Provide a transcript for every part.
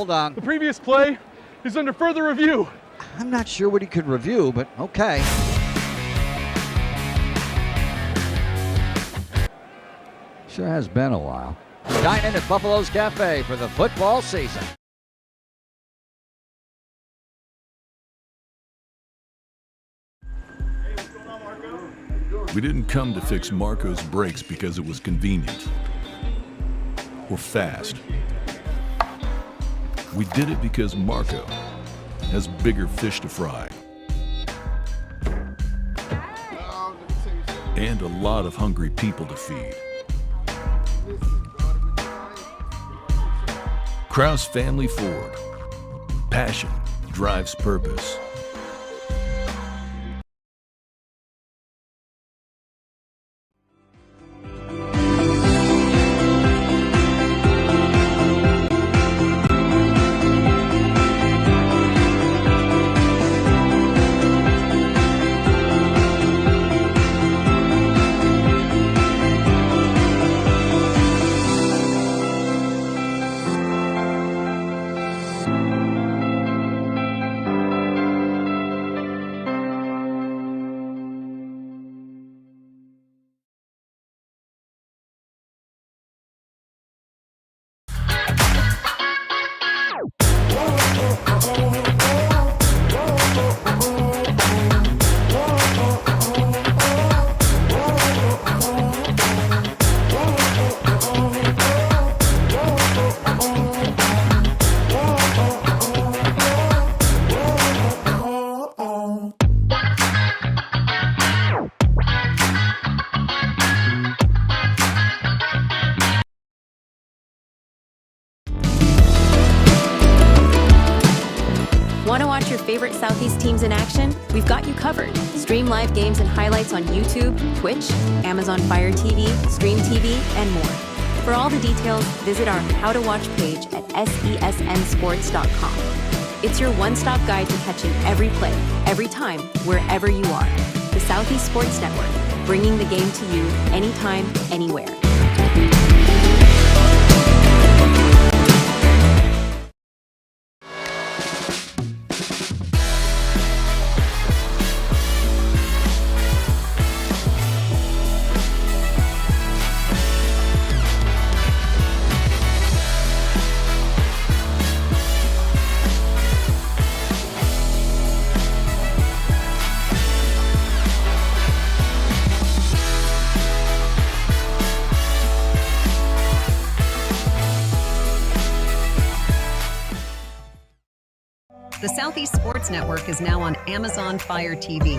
Hold on. The previous play is under further review. I'm not sure what he could review, but okay. Sure has been a while. Dine in at Buffalo's Cafe for the football season. We didn't come to fix Marco's brakes because it was convenient or fast. We did it because Marco has bigger fish to fry and a lot of hungry people to feed. Kraus Family Ford. Passion drives purpose. Want to watch your favorite Southeast teams in action? We've got you covered. Stream live games and highlights on YouTube, Twitch, Amazon Fire TV, Stream TV, and more. For all the details, visit our How to Watch page at sesnsports.com. It's your one-stop guide to catching every play, every time, wherever you are. The Southeast Sports Network, bringing the game to you anytime, anywhere. The Southeast Sports Network is now on Amazon Fire TV.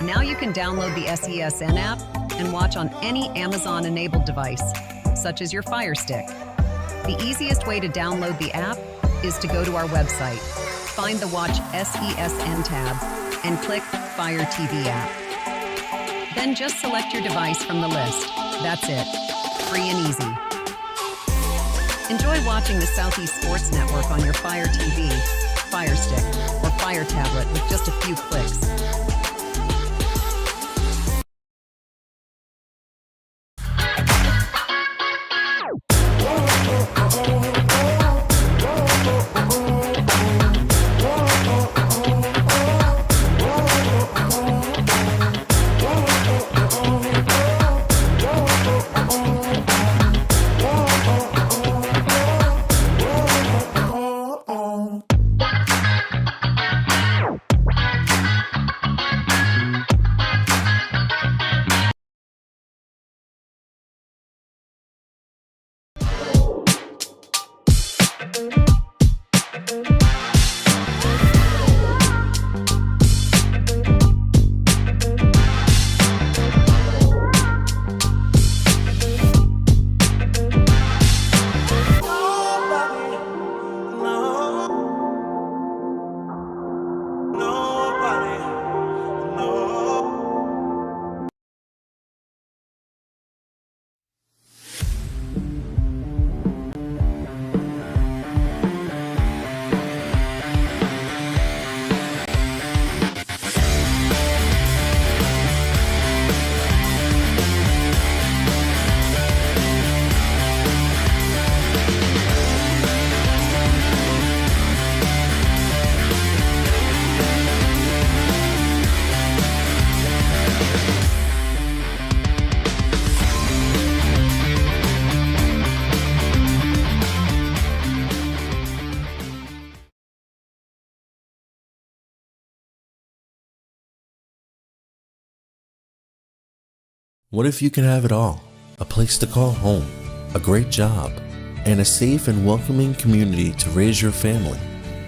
Now you can download the SESN app and watch on any Amazon-enabled device, such as your Fire Stick. The easiest way to download the app is to go to our website, find the Watch SESN tab, and click Fire TV app. Then just select your device from the list. That's it. Free and easy. Enjoy watching the Southeast Sports Network on your Fire TV, Fire Stick, or Fire tablet with just a few clicks. What if you can have it all? A place to call home, a great job, and a safe and welcoming community to raise your family.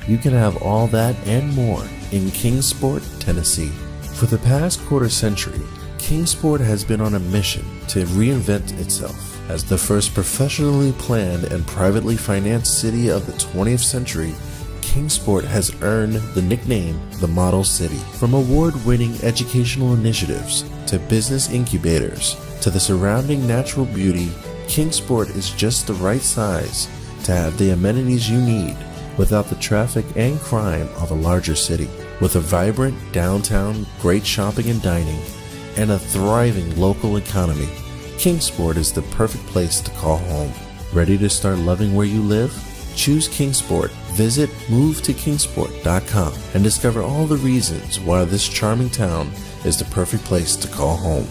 You can have all that and more in Kingsport, Tennessee. For the past quarter century, Kingsport has been on a mission to reinvent itself as the first professionally planned and privately financed city of the 20th century. Kingsport has earned the nickname the Model City. From award-winning educational initiatives to business incubators to the surrounding natural beauty, Kingsport is just the right size to have the amenities you need without the traffic and crime of a larger city. With a vibrant downtown, great shopping and dining, and a thriving local economy, Kingsport is the perfect place to call home. Ready to start loving where you live? Choose Kingsport. Visit movetokingsport.com and discover all the reasons why this charming town is the perfect place to call home.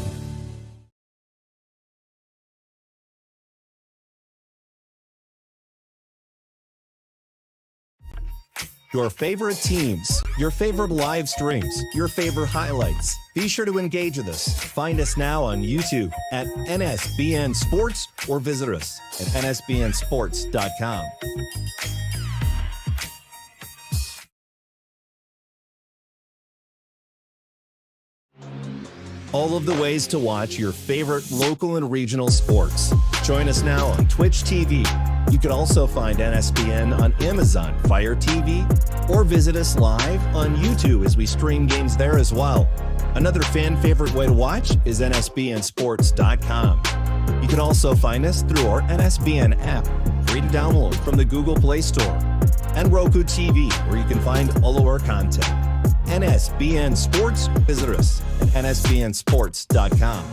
Your favorite teams, your favorite live streams, your favorite highlights. Be sure to engage with us. Find us now on YouTube at NSBN Sports or visit us at nsbnsports.com. All of the ways to watch your favorite local and regional sports. Join us now on Twitch TV. You can also find NSBN on Amazon Fire TV or visit us live on YouTube as we stream games there as well. Another fan favorite way to watch is nsbnsports.com. You can also find us through our NSBN app, free to download from the Google Play Store, and Roku TV, where you can find all of our content. NSBN Sports, visit us at nsbnsports.com.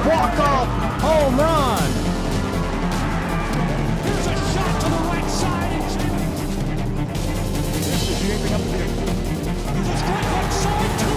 Walk-off home run. Here's a shot to the right side. This is shaping up to be a strike right side too.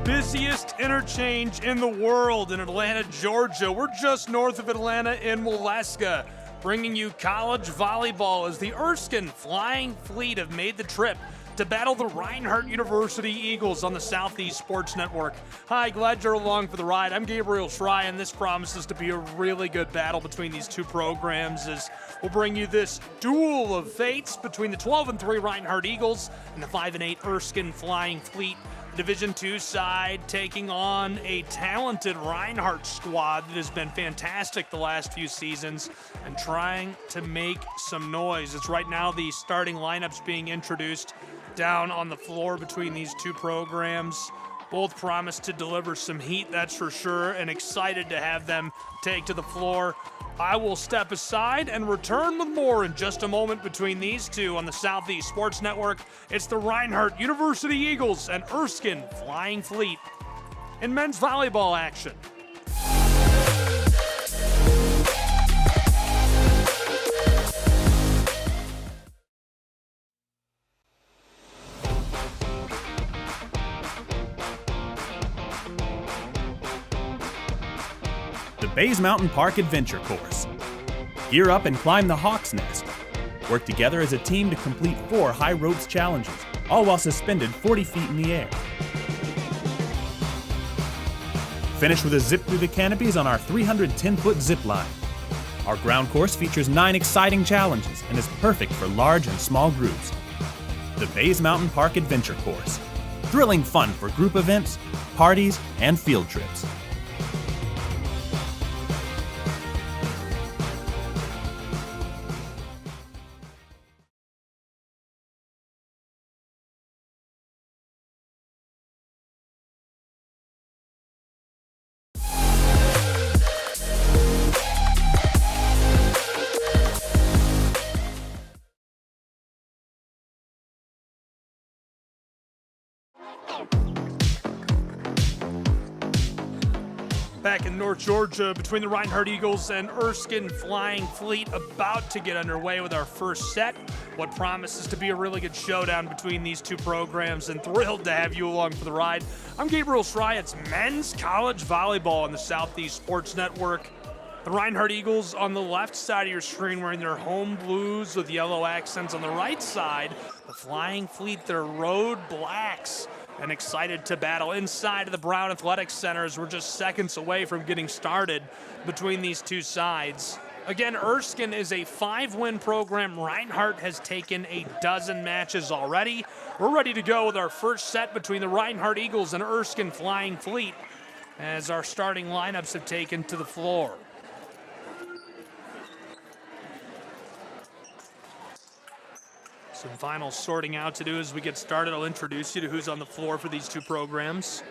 Busiest interchange in the world in Atlanta, Georgia. We're just north of Atlanta in Waleska, bringing you college volleyball as the Erskine Flying Fleet have made the trip to battle the Reinhardt University Eagles on the Southeast Sports Network. Hi, glad you're along for the ride. I'm Gabriel Schrei, and this promises to be a really good battle between these two programs as we'll bring you this duel of fates between the 12-3 Reinhardt Eagles and the 5-8 Erskine Flying Fleet. Division II side taking on a talented Reinhardt squad that has been fantastic the last few seasons and trying to make some noise. It's right now the starting lineups being introduced down on the floor between these two programs. Both promise to deliver some heat, that's for sure, and excited to have them take to the floor. I will step aside and return with more in just a moment between these two on the Southeast Sports Network. It's the Reinhardt University Eagles and Erskine Flying Fleet in men's volleyball action. The Bays Mountain Park Adventure Course. Gear up and climb the Hawk's Nest. Work together as a team to complete 4 high ropes challenges, all while suspended 40 feet in the air. Finish with a zip through the canopies on our 310-foot zip line. Our ground course features 9 exciting challenges and is perfect for large and small groups. The Bays Mountain Park Adventure Course. Thrilling fun for group events, parties, and field trips. Back in North Georgia, between the Reinhardt Eagles and Erskine Flying Fleet, about to get underway with our first set. What promises to be a really good showdown between these two programs, and thrilled to have you along for the ride. I'm Gabriel Schry. It's men's college volleyball on the Southeast Sports Network. The Reinhardt Eagles on the left side of your screen wearing their home blues with yellow accents. On the right side, the Flying Fleet, their road blacks, and excited to battle inside of the Brown Athletics Center as we're just seconds away from getting started between these two sides. Again, Erskine is a 5-win program. Reinhardt has taken a dozen matches already. We're ready to go with our first set between the Reinhardt Eagles and Erskine Flying Fleet as our starting lineups have taken to the floor. Some final sorting out to do as we get started. I'll introduce you to who's on the floor for these two programs.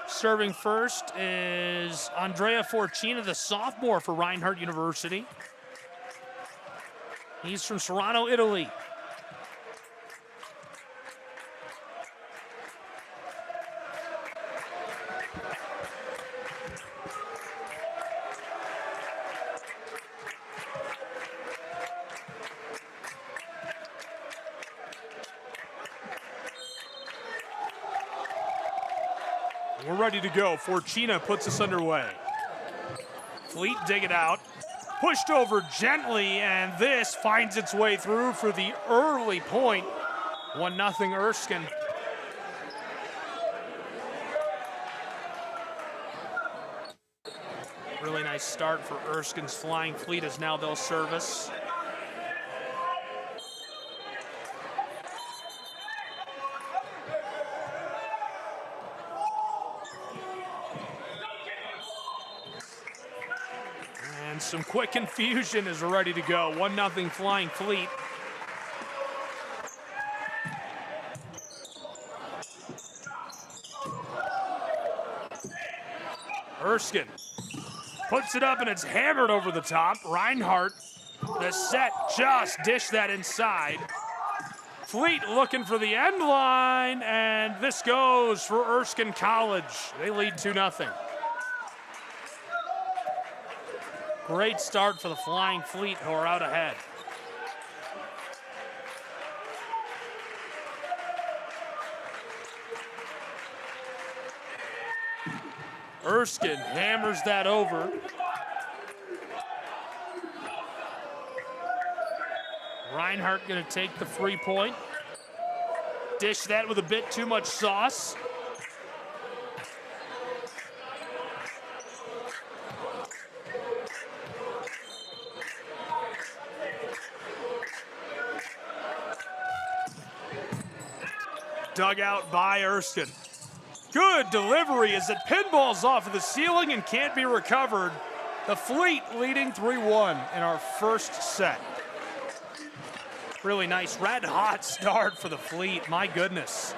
Serving first is Andrea Forcina, the sophomore for Reinhardt University. He's from Serrano, Italy. We're ready to go. Forcina puts us underway. Fleet dig it out. Pushed over gently, and this finds its way through for the early point. 1-0 Erskine. Really nice start for Erskine's Flying Fleet as now they'll service. And some quick confusion as we're ready to go. 1-0 Flying Fleet. Erskine puts it up and it's hammered over the top. Reinhardt, the set, just dished that inside. Fleet looking for the end line, and this goes for Erskine College. They lead 2-0. Great start for the Flying Fleet, who are out ahead. Erskine hammers that over. Reinhardt gonna take the free point. Dish that with a bit too much sauce. Dug out by Erskine. Good delivery as it pinballs off of the ceiling and can't be recovered. The Fleet leading 3-1 in our first set. Really nice red hot start for the Fleet, my goodness.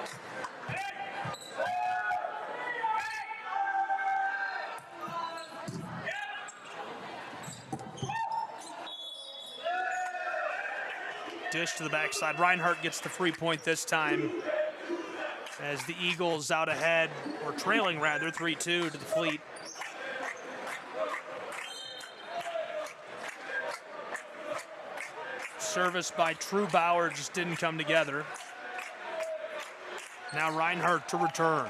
Dish to the backside. Reinhardt gets the free point this time as the Eagles out ahead, or trailing rather, 3-2 to the Fleet. Service by Trubauer just didn't come together. Now Reinhardt to return.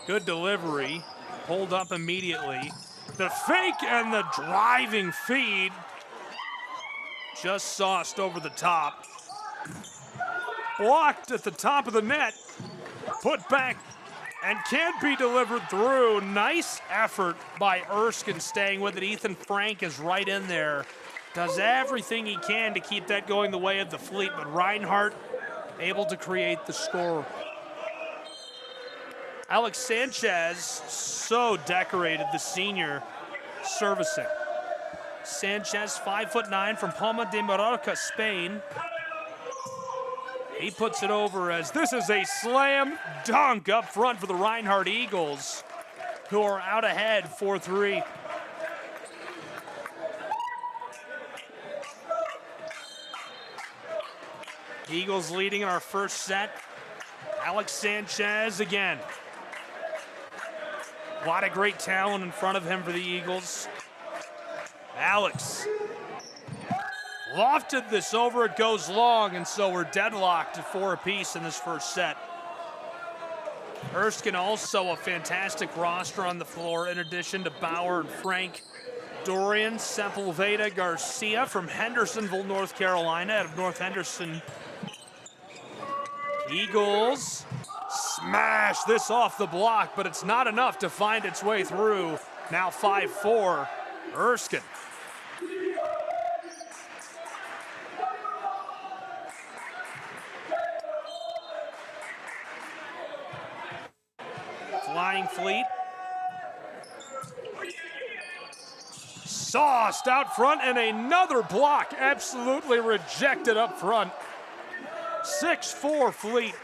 Good delivery. pulled up immediately. The fake and the driving feed. Just sauced over the top. Blocked at the top of the net. Put back and can't be delivered through. Nice effort by Erskine staying with it. Ethan Frank is right in there. Does everything he can to keep that going the way of the Fleet, but Reinhardt able to create the score. Alex Sanchez, so decorated, the senior, servicing. Sanchez, 5'9" from Palma de Mallorca, Spain. He puts it over as this is a slam dunk up front for the Reinhardt Eagles, who are out ahead 4-3. Eagles leading in our first set. Alex Sanchez again. A lot of great talent in front of him for the Eagles. Alex lofted this over, it goes long, and so we're deadlocked at 4 apiece in this first set. Erskine also a fantastic roster on the floor, in addition to Bauer and Frank. Dorian Sepulveda Garcia from Hendersonville, North Carolina, out of North Henderson. Eagles smash this off the block, but it's not enough to find its way through. Now 5-4, Erskine. Flying Fleet. Sauced out front, and another block absolutely rejected up front. 6-4 Fleet.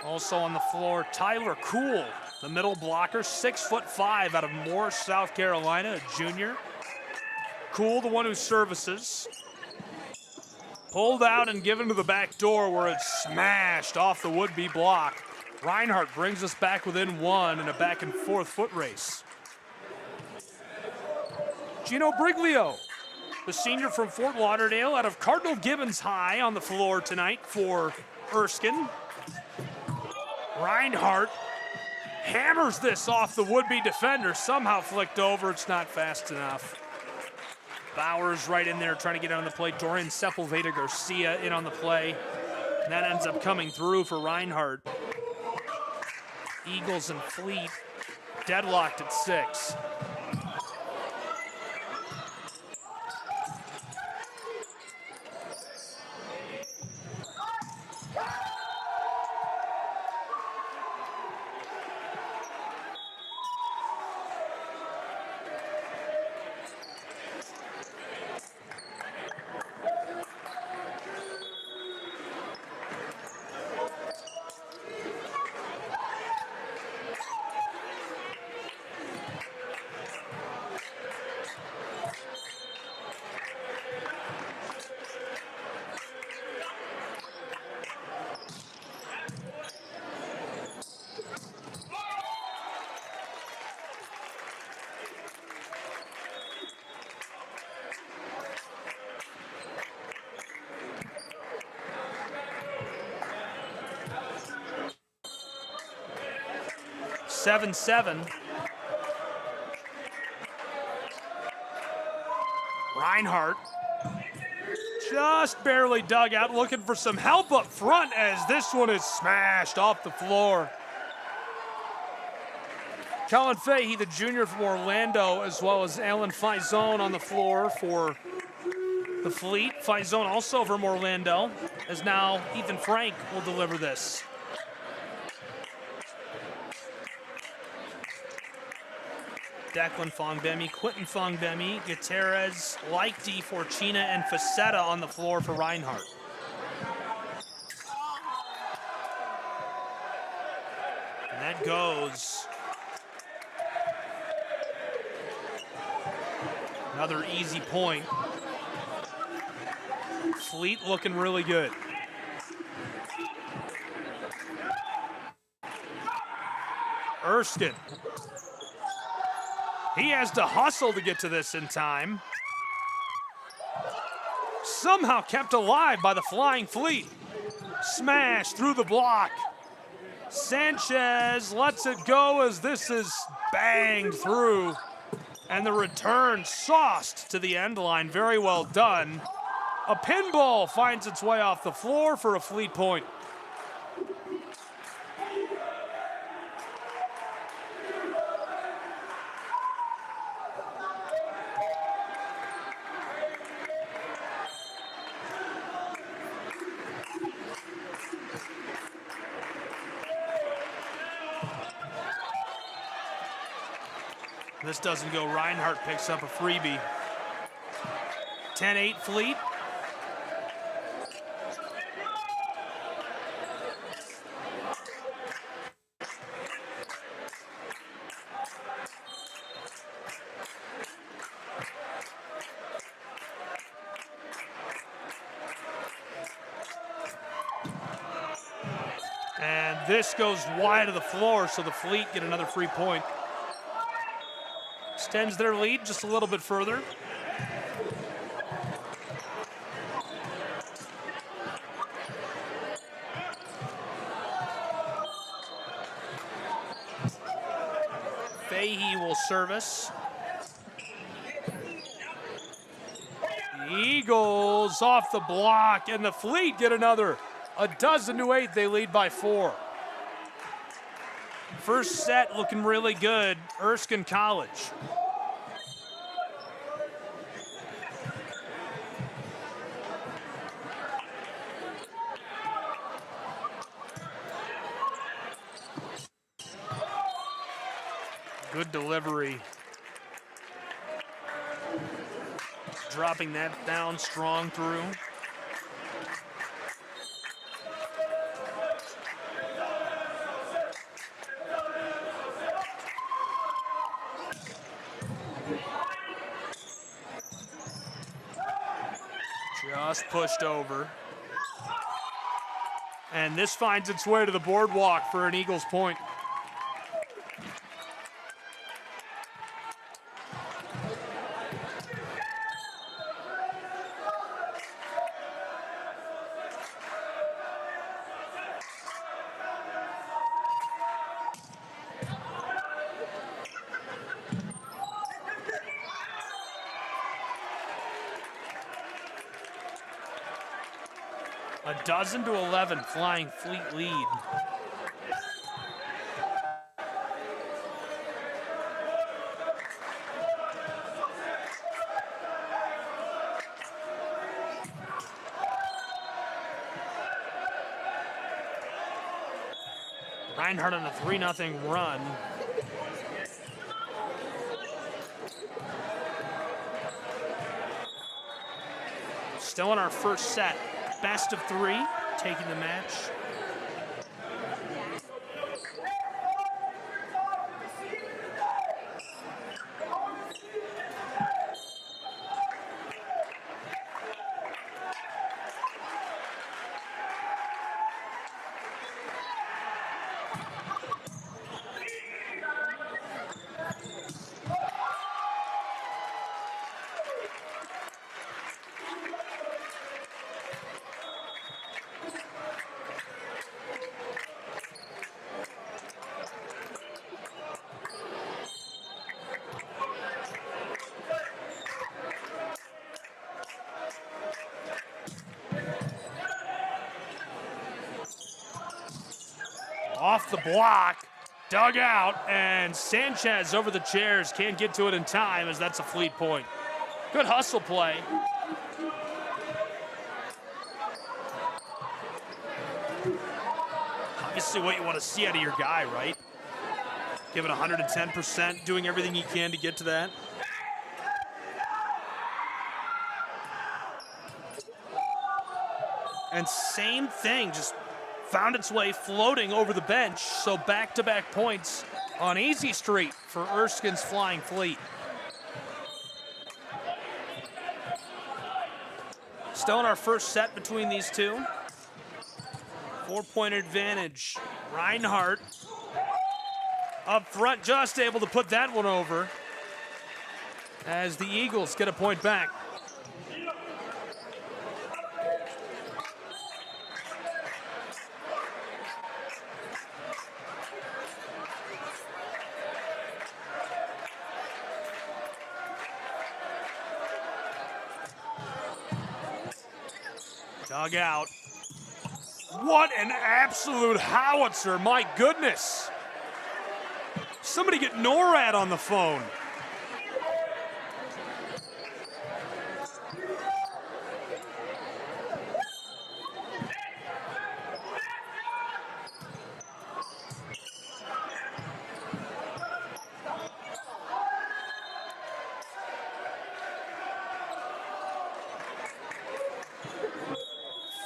Also on the floor, Tyler Kuhl, the middle blocker, 6'5" out of Moore, South Carolina, a junior. Kuhl, the one who services. Pulled out and given to the back door where it's smashed off the would-be block. Reinhardt brings us back within 1 in a back and forth foot race. Gino Briglio, the senior from Fort Lauderdale, out of Cardinal Gibbons High, on the floor tonight for Erskine. Reinhardt hammers this off the would-be defender, somehow flicked over, it's not fast enough. Bauer's right in there trying to get on the play. Dorian Sepulveda Garcia in on the play. And that ends up coming through for Reinhardt. Eagles and Fleet deadlocked at 6. Seven. Reinhardt just barely dug out, looking for some help up front as this one is smashed off the floor. Colin Fahey, the junior from Orlando, as well as Alan Faison on the floor for the Fleet. Faison also from Orlando, as now Ethan Frank will deliver this. Declan Fongbemi, Quentin Fongbemi, Gutierrez, Leichty, Fortuna, and Facetta on the floor for Reinhardt. And that goes. Another easy point. Fleet looking really good. Erskine. He has to hustle to get to this in time. Somehow kept alive by the Flying Fleet. Smash through the block. Sanchez lets it go as this is banged through. And the return sauced to the end line. Very well done. A pinball finds its way off the floor for a Fleet point. This doesn't go. Reinhardt picks up a freebie. 10-8 Fleet. And this goes wide of the floor, so the Fleet get another free point. Extends their lead just a little bit further. Fahey will service. The Eagles off the block, and the Fleet get another. 12-8, they lead by 4. First set looking really good, Erskine College. Good delivery. Dropping that down strong through. Just pushed over. And this finds its way to the boardwalk for an Eagles point. A 12-11, Flying Fleet lead. Reinhardt on a 3-0 run. Still in our first set. Best of 3, taking the match. Off the block, dug out, and Sanchez over the chairs. Can't get to it in time as that's a Fleet point. Good hustle play. Obviously what you want to see out of your guy, right? Give it 110%, doing everything he can to get to that. And same thing, just found its way floating over the bench, so back-to-back points on Easy Street for Erskine's Flying Fleet. Still in our first set between these two. 4-point advantage. Reinhardt up front, just able to put that one over as the Eagles get a point back. Dug out. What an absolute howitzer, my goodness. Somebody get NORAD on the phone.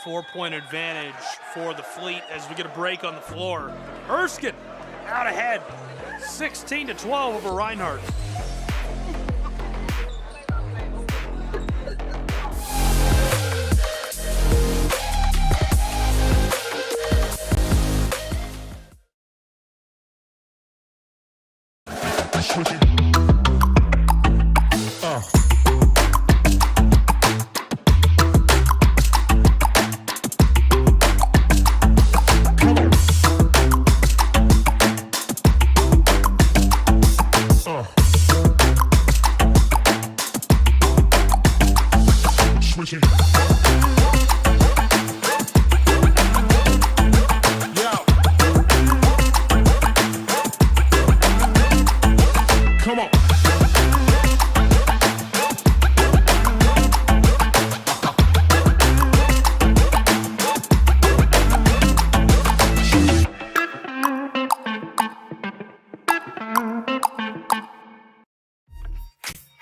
Four-point advantage for the Fleet as we get a break on the floor. Erskine out ahead, 16-12 over Reinhardt.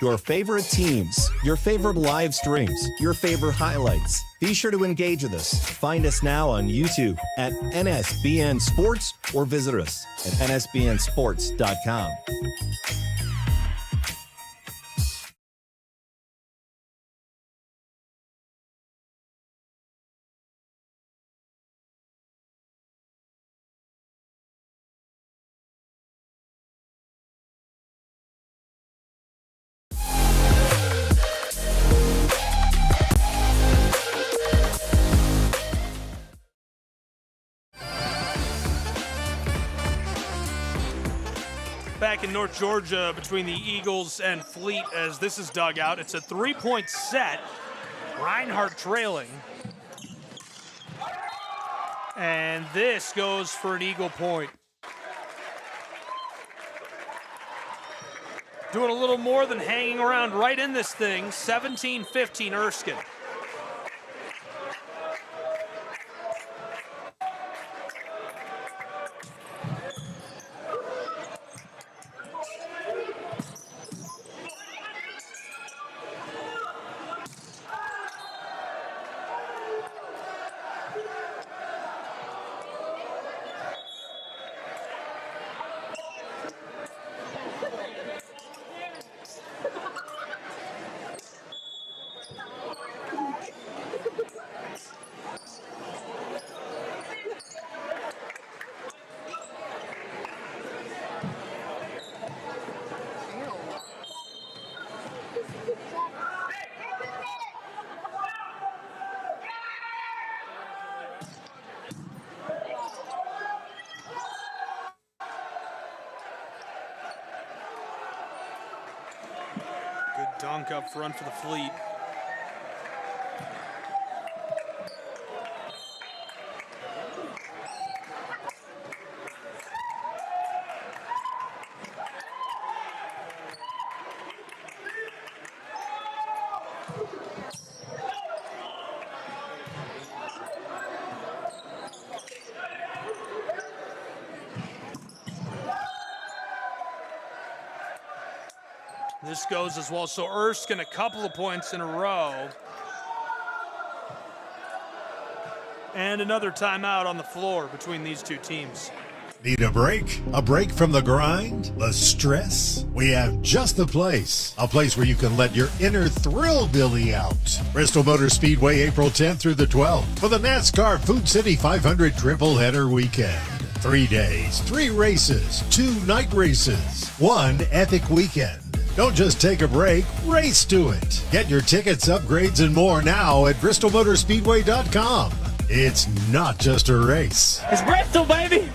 Your favorite teams, your favorite live streams, your favorite highlights. Be sure to engage with us. Find us now on YouTube at NSBN Sports or visit us at nsbnsports.com. Back in North Georgia between the Eagles and Fleet as this is dug out. It's a three-point set. Reinhardt trailing. And this goes for an Eagle point. Doing a little more than hanging around right in this thing. 17-15 Erskine. Good dunk up front for the Fleet. This goes as well. So Erskine a couple of points in a row. And another timeout on the floor between these two teams. Need a break? A break from the grind? The stress? We have just the place. A place where you can let your inner thrill-dilly out. Bristol Motor Speedway, April 10th through the 12th for the NASCAR Food City 500 Triple Header Weekend. 3 days, 3 races, 2 night races, 1 epic weekend. Don't just take a break, race to it. Get your tickets, upgrades, and more now at bristolmotorspeedway.com. It's not just a race. It's Bristol, baby!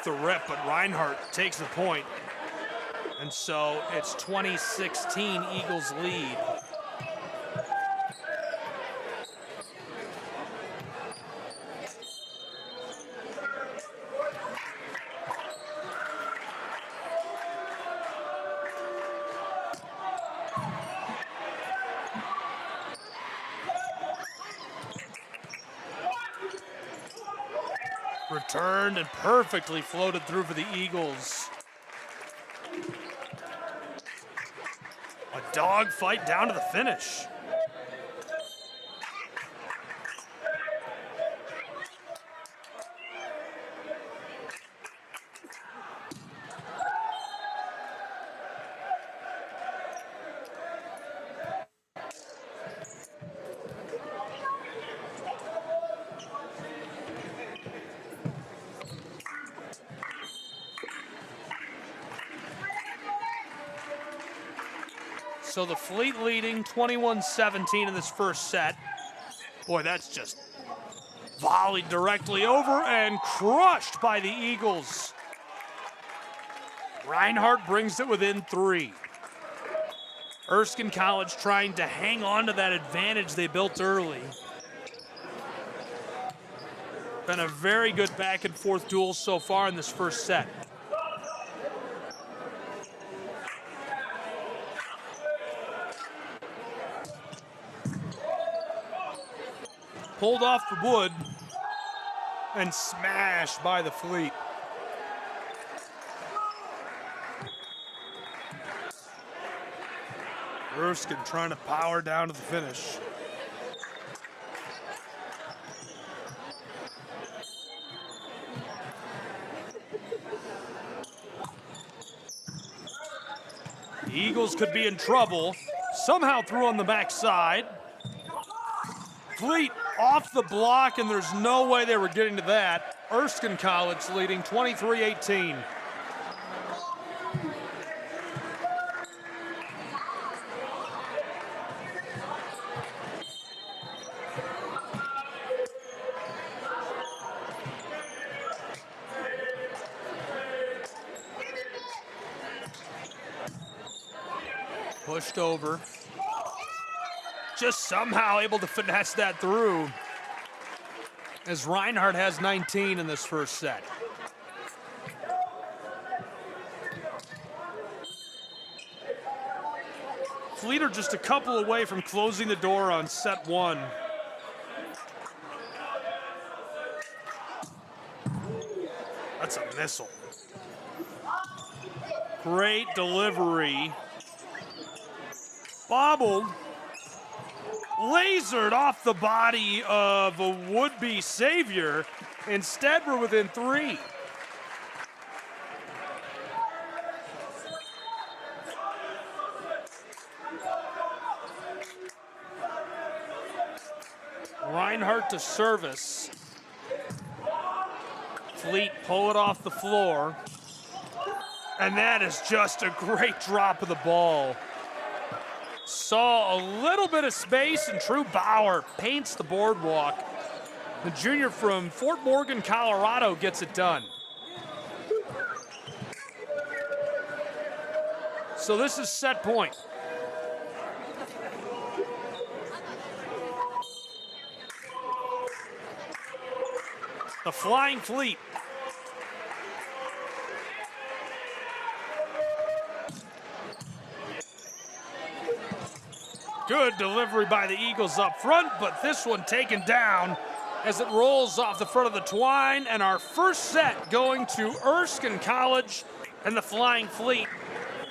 off the rip, but Reinhardt takes the point. And so it's 2016 Eagles lead. Returned and perfectly floated through for the Eagles. A dogfight down to the finish. So the Fleet leading 21-17 in this first set. Boy, that's just volleyed directly over and crushed by the Eagles. Reinhardt brings it within 3. Erskine College trying to hang on to that advantage they built early. Been a very good back and forth duel so far in this first set. Pulled off the wood and smashed by the Fleet. Erskine trying to power down to the finish. The Eagles could be in trouble. Somehow threw on the backside. Fleet off the block, and there's no way they were getting to that. Erskine College leading 23-18. Pushed over. Just somehow able to finesse that through, as Reinhardt has 19 in this first set. Fleet are just a couple away from closing the door on set 1. That's a missile. Great delivery. Bobbled. Lasered off the body of a would-be savior. Instead, we're within 3. Reinhardt to service. Fleet pull it off the floor. And that is just a great drop of the ball. Saw a little bit of space, and True Bauer paints the boardwalk. The junior from Fort Morgan, Colorado gets it done. So this is set point. The Flying Fleet. Good delivery by the Eagles up front, but this one taken down as it rolls off the front of the twine. And our first set going to Erskine College and the Flying Fleet.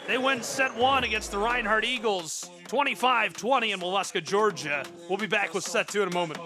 They win set 1 against the Reinhardt Eagles, 25-20 in Waleska, Georgia. We'll be back with set 2 in a moment.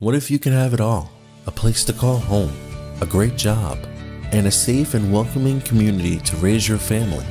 What if you could have it all? A place to call home, a great job, and a safe and welcoming community to raise your family.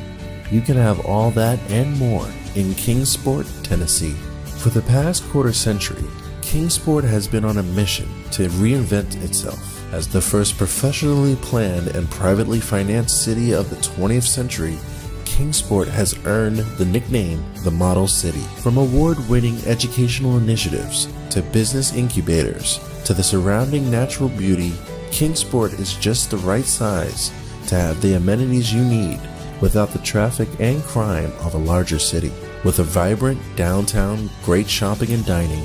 You can have all that and more in Kingsport, Tennessee. For the past quarter century, Kingsport has been on a mission to reinvent itself. As the first professionally planned and privately financed city of the 20th century, Kingsport has earned the nickname the Model City. From award-winning educational initiatives to business incubators to the surrounding natural beauty, Kingsport is just the right size to have the amenities you need without the traffic and crime of a larger city. With a vibrant downtown, great shopping and dining,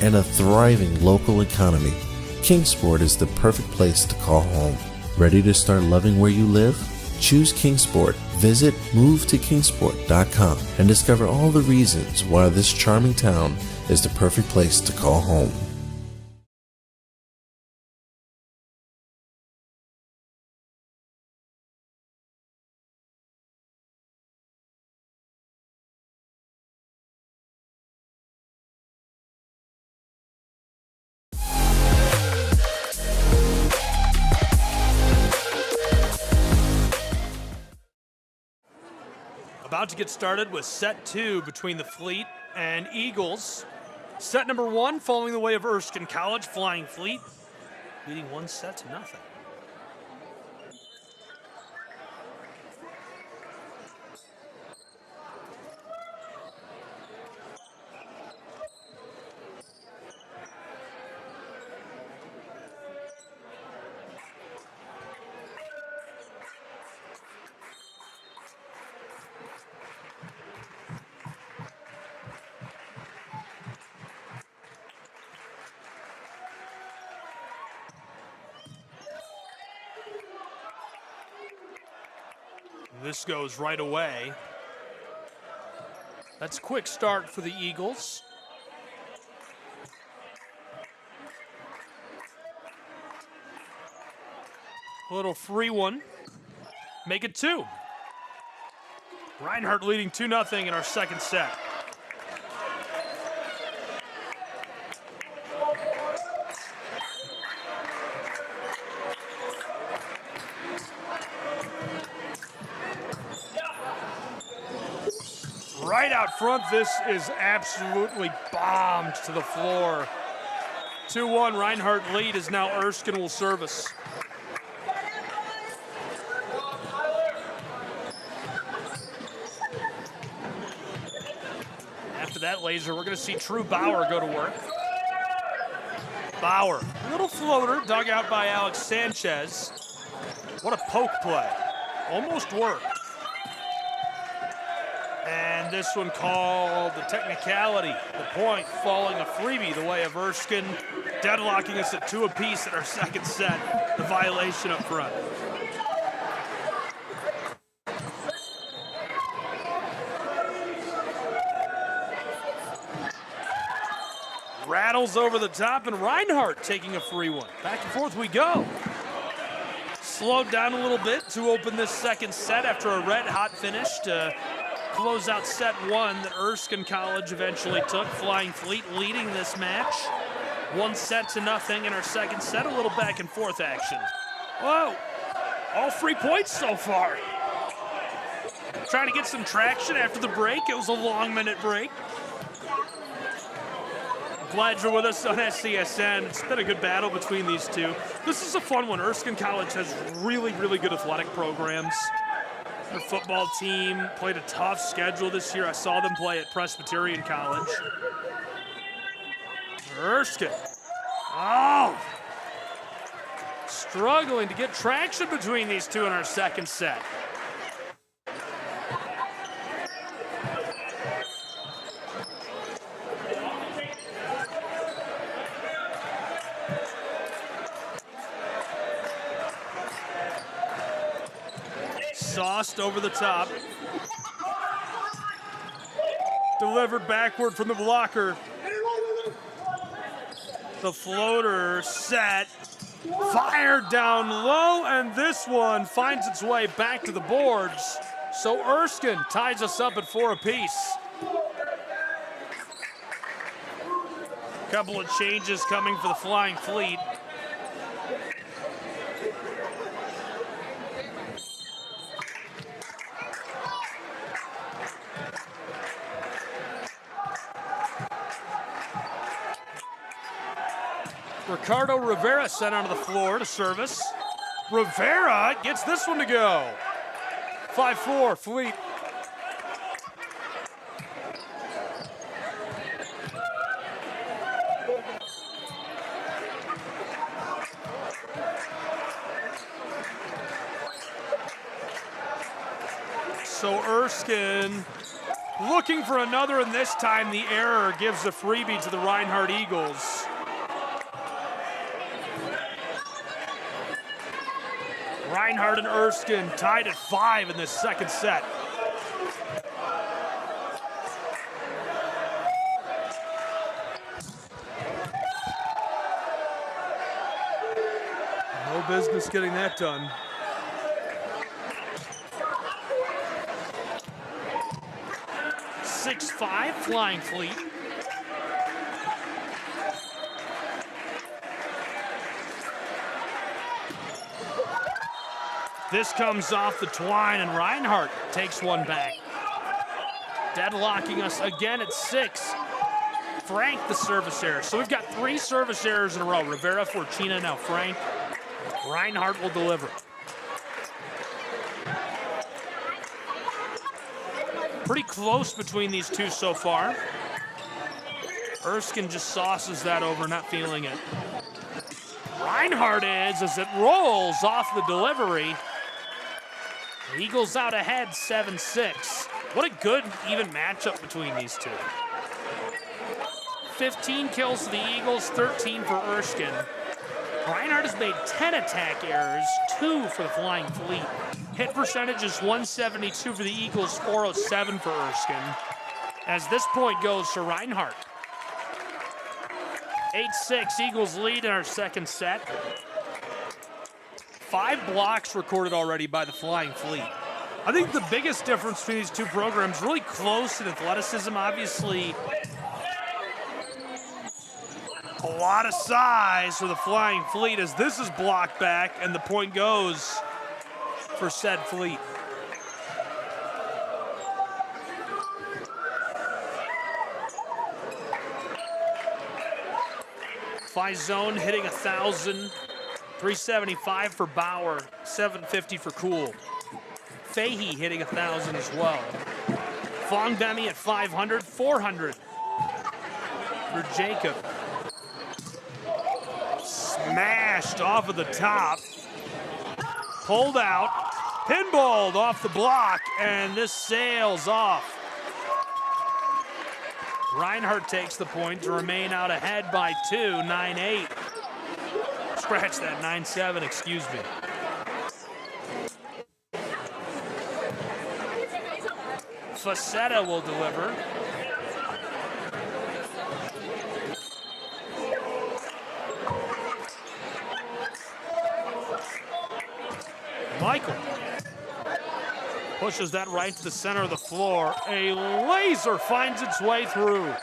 and a thriving local economy, Kingsport is the perfect place to call home. Ready to start loving where you live? Choose Kingsport. Visit movetokingsport.com and discover all the reasons why this charming town is the perfect place to call home. About to get started with set 2 between the Fleet and Eagles. Set number 1 following the way of Erskine College, Flying Fleet, leading 1-0. This goes right away. That's a quick start for the Eagles. A little free one. Make it 2. Reinhardt leading 2-0 in our second set. Right out front, this is absolutely bombed to the floor. 2-1, Reinhardt lead as now Erskine will service. After that laser, we're going to see True Bauer go to work. Bauer, little floater dug out by Alex Sanchez. What a poke play. Almost worked. And this one called the technicality. The point falling a freebie the way of Erskine, deadlocking us at 2 apiece in our second set. The violation up front. Rattles over the top, and Reinhardt taking a free one. Back and forth we go. Slowed down a little bit to open this second set after a red-hot finish to close out set 1 that Erskine College eventually took. Flying Fleet leading this match. 1-0 in our second set. A little back and forth action. Whoa, all 3 points so far. Trying to get some traction after the break. It was a long minute break. Glad you're with us on SCSN. It's been a good battle between these two. This is a fun one. Erskine College has really, really good athletic programs. Their football team played a tough schedule this year. I saw them play at Presbyterian College. Erskine. Oh! Struggling to get traction between these two in our second set. Sauced over the top. Delivered backward from the blocker. The floater set. Fired down low, and this one finds its way back to the boards. So Erskine ties us up at 4 apiece. Couple of changes coming for the Flying Fleet. Ricardo Rivera sent onto the floor to service. Rivera gets this one to go. 5-4, Fleet. So Erskine looking for another, and this time the error gives a freebie to the Reinhardt Eagles. Reinhardt and Erskine tied at 5 in this second set. No business getting that done. Five Flying Fleet. This comes off the twine, and Reinhardt takes one back. Deadlocking us again at 6. Frank, the service error. So we've got 3 service errors in a row. Rivera, Fortuna, now Frank. Reinhardt will deliver. Pretty close between these two so far. Erskine just sauces that over, not feeling it. Reinhardt is, as it rolls off the delivery. The Eagles out ahead, 7-6. What a good, even matchup between these two. 15 kills for the Eagles, 13 for Erskine. Reinhardt has made 10 attack errors, 2 for the Flying Fleet. Hit percentage is 172 for the Eagles, 407 for Erskine. As this point goes to Reinhardt. 8-6, Eagles lead in our second set. 5 blocks recorded already by the Flying Fleet. I think the biggest difference between these two programs, really close in athleticism, obviously. A lot of size for the Flying Fleet as this is blocked back and the point goes for said Fleet. Zone hitting 1,000, 375 for Bauer, 750 for Cool. Fahey hitting 1,000 as well. Fong Bemi at 500, 400 for Jacob. Smashed off of the top. Pulled out, pinballed off the block, and this sails off. Reinhardt takes the point to remain out ahead by 2, 9-8. Scratch that, 9-7, excuse me. Facetta will deliver. Michael pushes that right to the center of the floor. A laser finds its way through.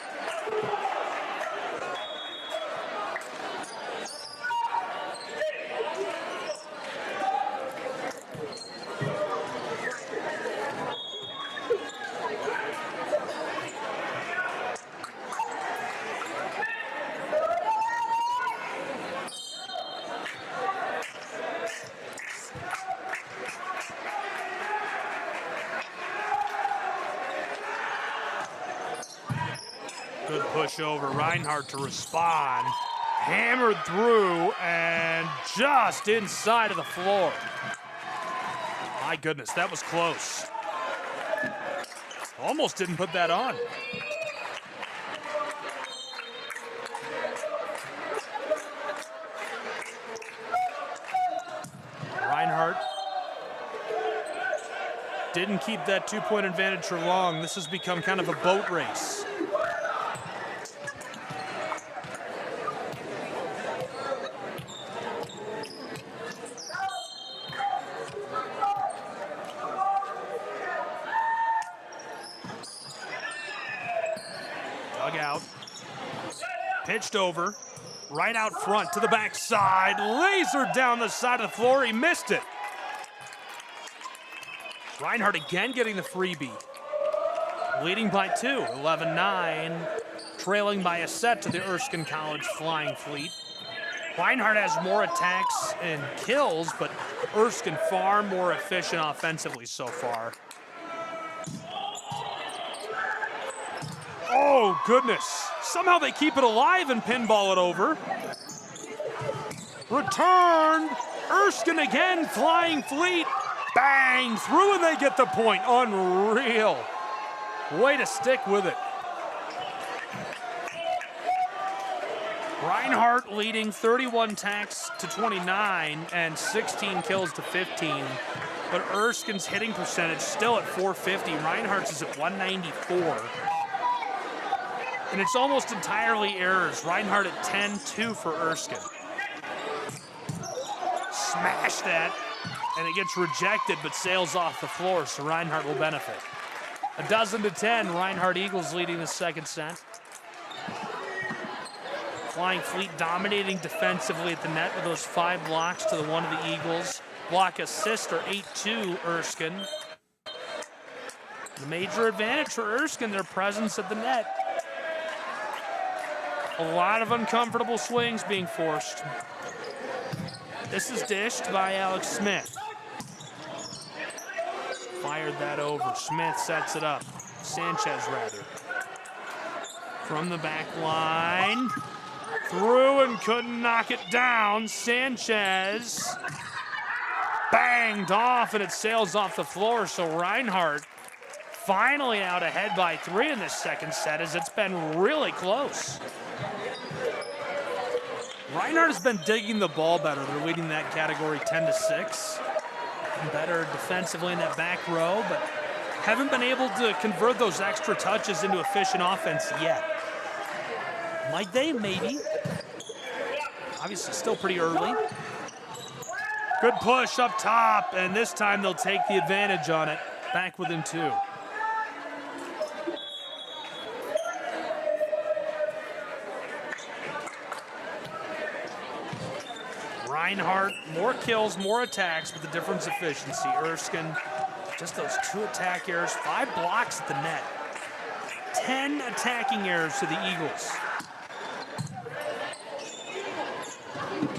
Good push over, Reinhardt to respond. Hammered through and just inside of the floor. My goodness, that was close. Almost didn't put that on. Reinhardt didn't keep that 2-point advantage for long. This has become kind of a boat race. pitched over, right out front to the backside, lasered down the side of the floor. He missed it. Reinhardt again getting the freebie. Leading by 2, 11-9, trailing by a set to the Erskine College Flying Fleet. Reinhardt has more attacks and kills, but Erskine far more efficient offensively so far. Oh, goodness. Somehow they keep it alive and pinball it over. Returned. Erskine again, Flying Fleet. Bang, through and they get the point. Unreal. Way to stick with it. Reinhardt leading 31 attacks to 29 and 16 kills to 15. But Erskine's hitting percentage still at 450. Reinhardt's is at 194. And it's almost entirely errors. Reinhardt at 10-2 for Erskine. Smash that, and it gets rejected but sails off the floor, so Reinhardt will benefit. 12-10, Reinhardt Eagles leading the second set. Flying Fleet dominating defensively at the net with those 5 blocks to the 1 of the Eagles. Block assist are 8-2 Erskine. The major advantage for Erskine, their presence at the net. A lot of uncomfortable swings being forced. This is dished by Alex Smith. Fired that over. Smith sets it up. Sanchez, rather. From the back line. Through and couldn't knock it down. Sanchez banged off, and it sails off the floor. So Reinhardt finally out ahead by 3 in this second set, as it's been really close. Reinhardt has been digging the ball better. They're leading that category 10-6. Better defensively in that back row, but haven't been able to convert those extra touches into efficient offense yet. Might they? Maybe. Obviously still pretty early. Good push up top, and this time they'll take the advantage on it. Back within 2. Reinhardt, more kills, more attacks, but the difference efficiency. Erskine, just those 2 attack errors, 5 blocks at the net. 10 attacking errors to the Eagles.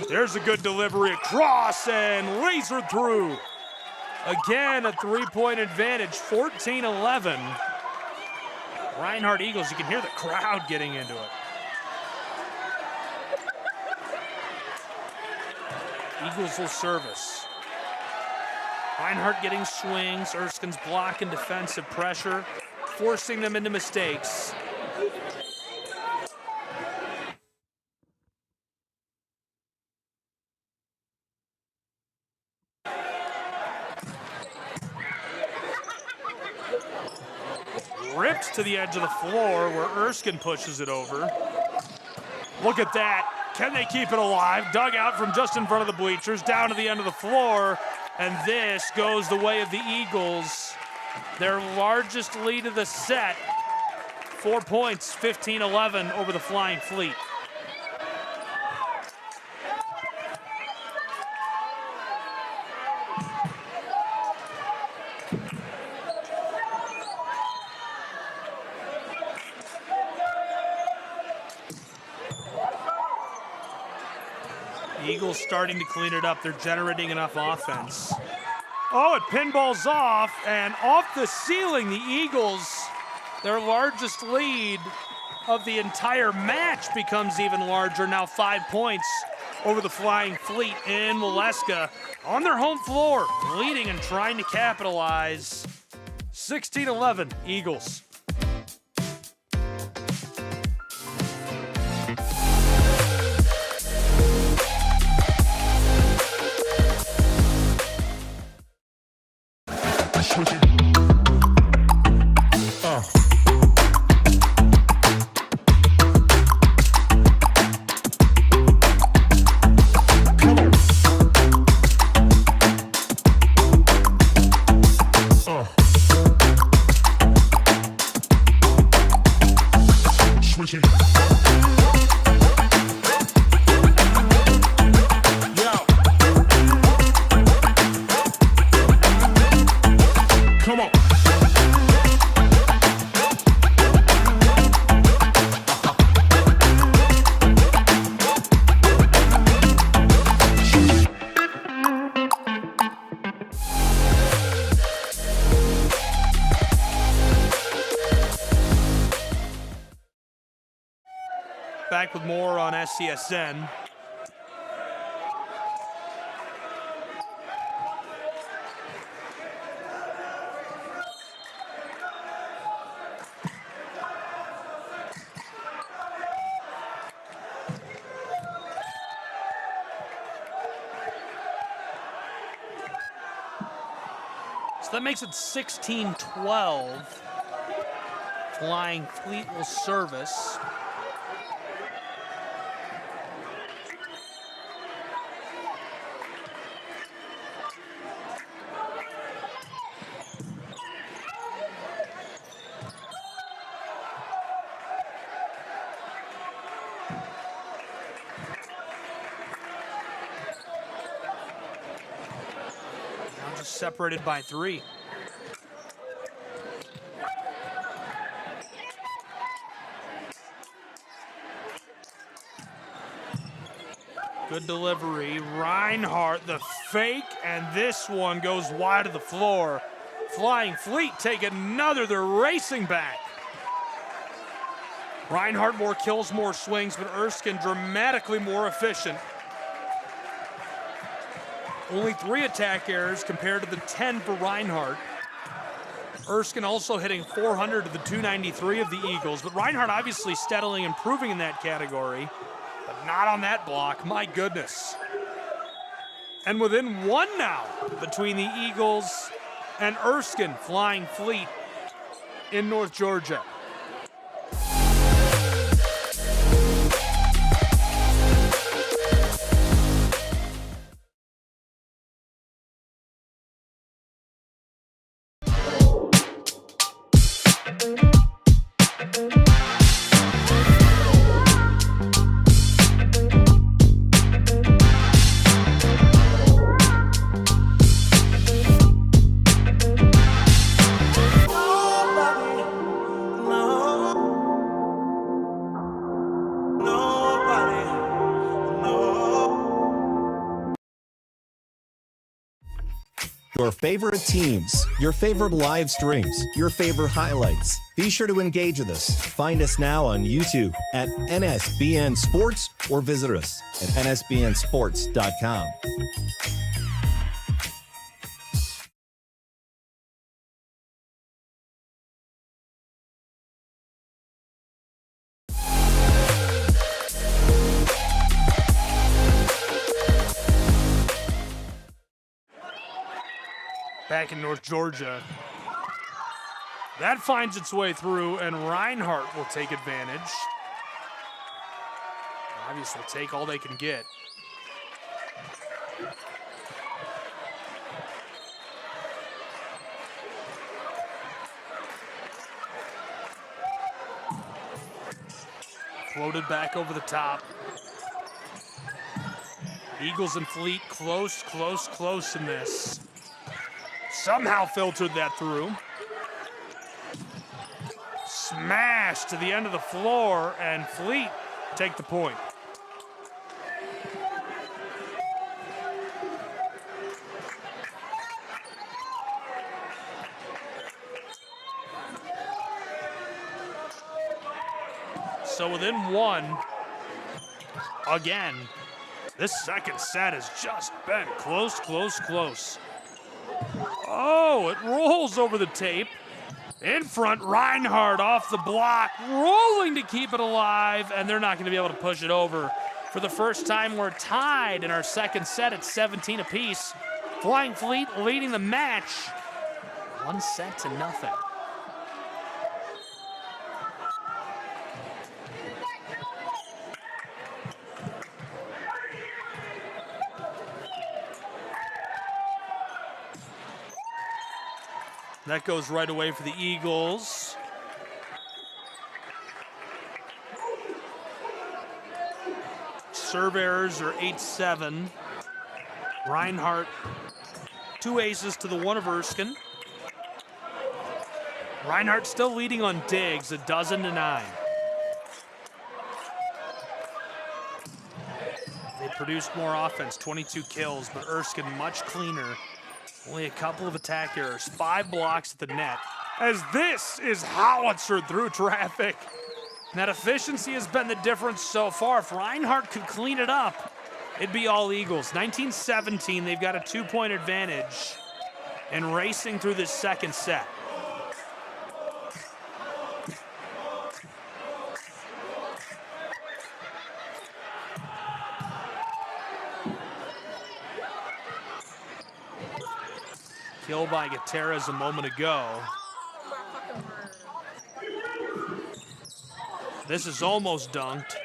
There's a good delivery across and lasered through. Again, a 3-point advantage, 14-11. Reinhardt Eagles, you can hear the crowd getting into it. Eagles will service. Reinhardt getting swings. Erskine's block and defensive pressure, forcing them into mistakes. Ripped to the edge of the floor where Erskine pushes it over. Look at that. Can they keep it alive? Dug out from just in front of the bleachers, down to the end of the floor, and this goes the way of the Eagles. Their largest lead of the set, 4 points, 15-11 over the Flying Fleet. Eagles starting to clean it up. They're generating enough offense. Oh, it pinballs off, and off the ceiling, the Eagles, their largest lead of the entire match, becomes even larger. Now 5 points over the Flying Fleet in Waleska on their home floor, leading and trying to capitalize. 16-11, Eagles. back with more on SCSN. So that makes it 16-12. Flying Fleet will service. Now just separated by 3. Good delivery. Reinhardt, the fake, and this one goes wide of the floor. Flying Fleet take another. They're racing back. Reinhardt more kills, more swings, but Erskine dramatically more efficient. Only 3 attack errors compared to the 10 for Reinhardt. Erskine also hitting 400 to the 293 of the Eagles, but Reinhardt obviously steadily improving in that category. But not on that block, my goodness. And within 1 now between the Eagles and Erskine, Flying Fleet in North Georgia. Your favorite teams, your favorite live streams, your favorite highlights. Be sure to engage with us. Find us now on YouTube at NSBN Sports or visit us at nsbnsports.com. Back in North Georgia. That finds its way through, and Reinhardt will take advantage. Obviously, will take all they can get. Floated back over the top. Eagles and Fleet close, close, close in this. Somehow filtered that through. Smash to the end of the floor, and Fleet take the point. So within 1, again, this second set has just been close, close, close. Oh, it rolls over the tape. In front, Reinhardt off the block, rolling to keep it alive, and they're not going to be able to push it over. For the first time, we're tied in our second set at 17 apiece. Flying Fleet leading the match, 1-0. That goes right away for the Eagles. Serve errors are 8-7. Reinhardt, 2 aces to the 1 of Erskine. Reinhardt still leading on digs, 12-9. They produced more offense, 22 kills, but Erskine much cleaner. Only a couple of attack errors, 5 blocks at the net. As this is howitzered through traffic. That efficiency has been the difference so far. If Reinhardt could clean it up, it'd be all Eagles. 19-17, they've got a 2-point advantage and racing through this second set. Kill by Gutierrez a moment ago. This is almost dunked.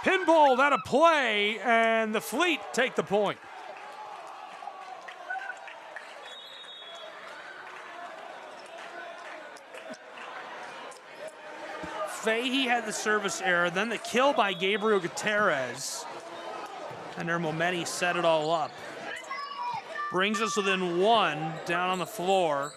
Pinball out of play, and the Fleet take the point. Fahey had the service error, then the kill by Gabriel Gutierrez. And Momenti set it all up. Brings us within 1, down on the floor.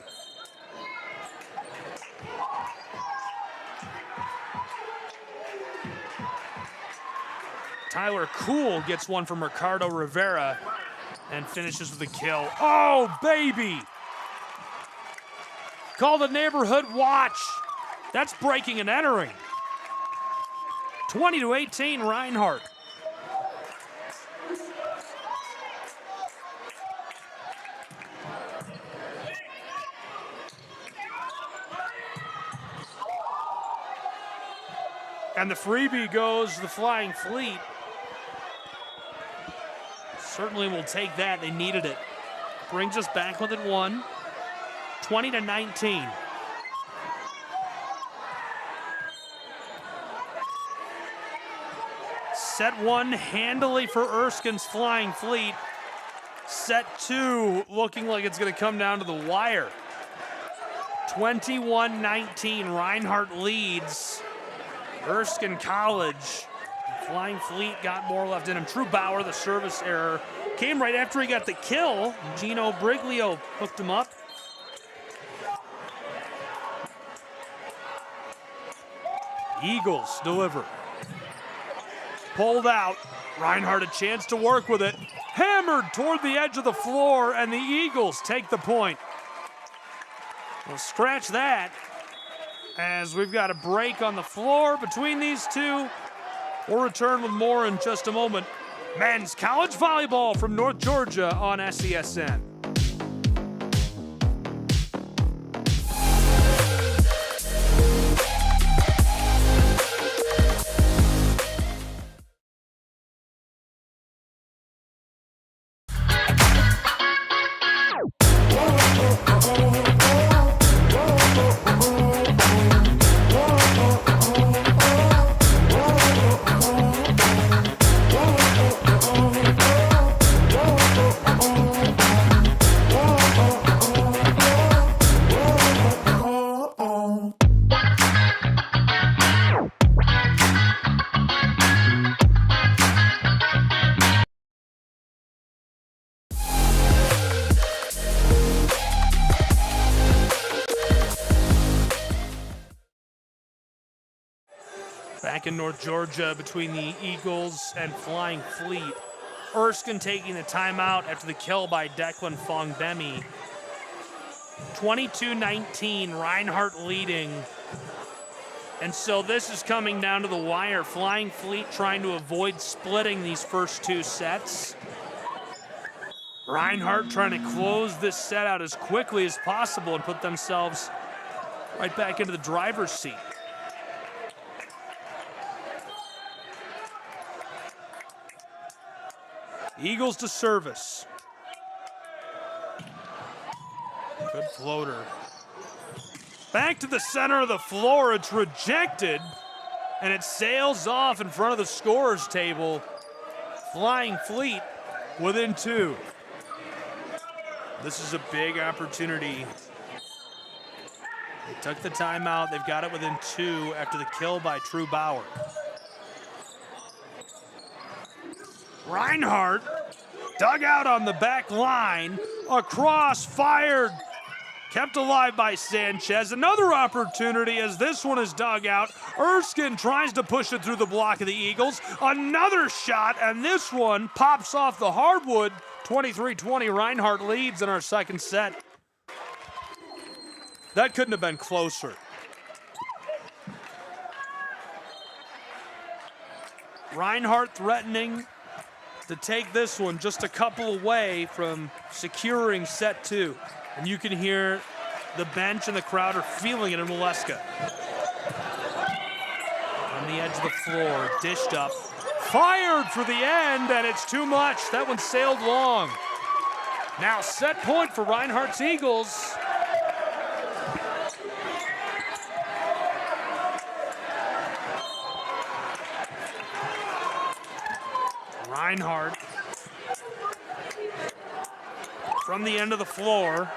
Tyler Kuhl gets one from Ricardo Rivera and finishes with a kill. Oh, baby! Call the neighborhood watch. That's breaking and entering. 20-18, Reinhardt. And the freebie goes to the Flying Fleet. Certainly will take that. They needed it. Brings us back within 1. 20-19. Set 1 handily for Erskine's Flying Fleet. Set 2 looking like it's going to come down to the wire. 21-19. Reinhardt leads Erskine College. Flying Fleet got more left in him. True Bauer, the service error, came right after he got the kill. Gino Briglio hooked him up. Eagles deliver. Pulled out. Reinhardt a chance to work with it. Hammered toward the edge of the floor, and the Eagles take the point. Well, scratch that, as we've got a break on the floor between these two. We'll return with more in just a moment. Men's college volleyball from North Georgia on SESN. Back in North Georgia between the Eagles and Flying Fleet. Erskine taking the timeout after the kill by Declan Fongbemi. 22-19, Reinhardt leading. And so this is coming down to the wire. Flying Fleet trying to avoid splitting these first 2 sets. Reinhardt trying to close this set out as quickly as possible and put themselves right back into the driver's seat. Eagles to service. Good floater. Back to the center of the floor. It's rejected, and it sails off in front of the scorer's table. Flying Fleet within 2. This is a big opportunity. They took the timeout. They've got it within 2 after the kill by True Bauer. Reinhardt dug out on the back line, across, fired, kept alive by Sanchez. Another opportunity as this one is dug out. Erskine tries to push it through the block of the Eagles. Another shot, and this one pops off the hardwood. 23-20, Reinhardt leads in our second set. That couldn't have been closer. Reinhardt threatening to take this one just a couple away from securing set 2. And you can hear the bench and the crowd are feeling it in Waleska. On the edge of the floor, dished up. Fired for the end, and it's too much. That one sailed long. Now set point for Reinhardt's Eagles. Reinhardt from the end of the floor.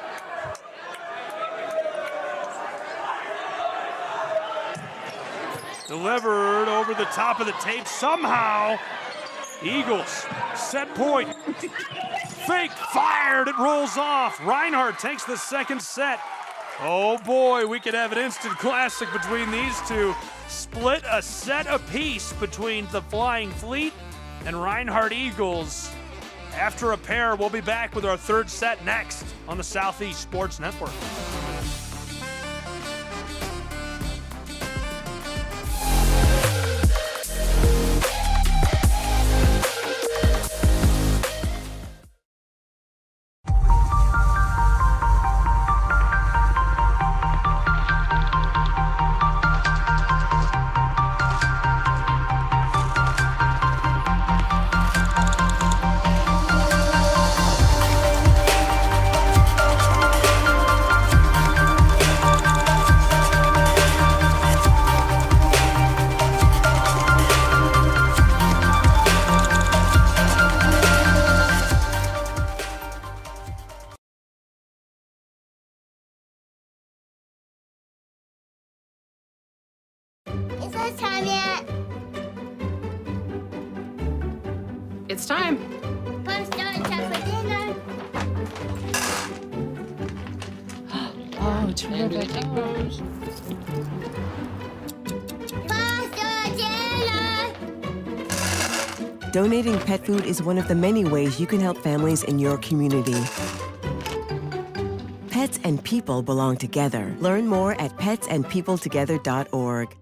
Delivered over the top of the tape somehow. Eagles, set point. Fake, fired, it rolls off. Reinhardt takes the second set. Oh boy, we could have an instant classic between these two. Split a set apiece between the Flying Fleet and Reinhardt Eagles. After a pair, we'll be back with our third set next on the Southeast Sports Network. It's time. Oh, terrific. Donating pet food is one of the many ways you can help families in your community. Pets and people belong together. Learn more at petsandpeopletogether.org.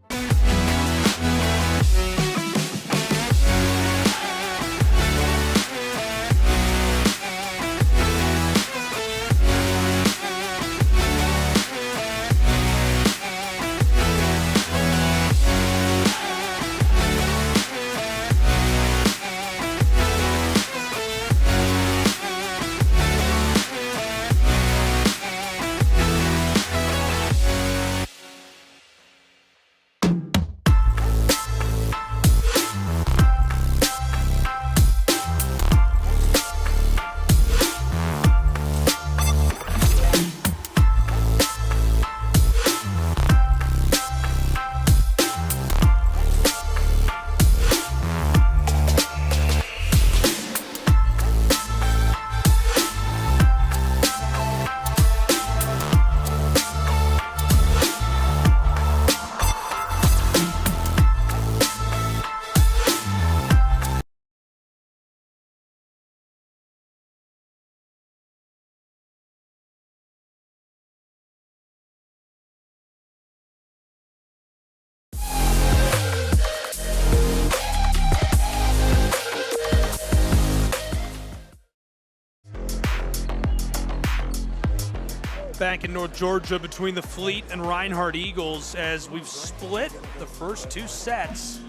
Back in North Georgia between the Fleet and Reinhardt Eagles as we've split the first two sets.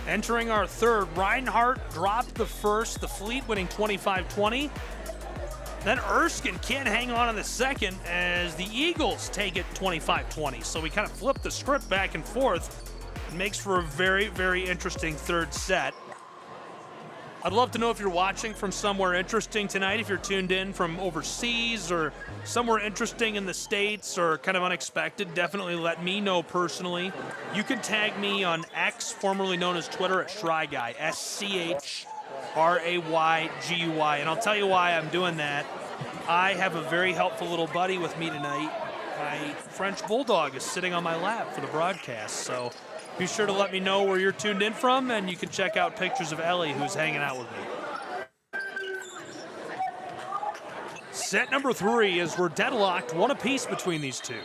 Entering our third, Reinhardt dropped the first, the Fleet winning 25-20. Then Erskine can't hang on in the second as the Eagles take it 25-20. So we kind of flip the script back and forth. It makes for a very, very interesting third set. I'd love to know if you're watching from somewhere interesting tonight, if you're tuned in from overseas or somewhere interesting in the States or kind of unexpected. Definitely let me know personally. You can tag me on X, formerly known as Twitter, at SchryGuy, SCHRAYGUY. And I'll tell you why I'm doing that. I have a very helpful little buddy with me tonight. My French Bulldog is sitting on my lap for the broadcast, so be sure to let me know where you're tuned in from, and you can check out pictures of Ellie, who's hanging out with me. Set number 3 is we're deadlocked, one apiece between these two.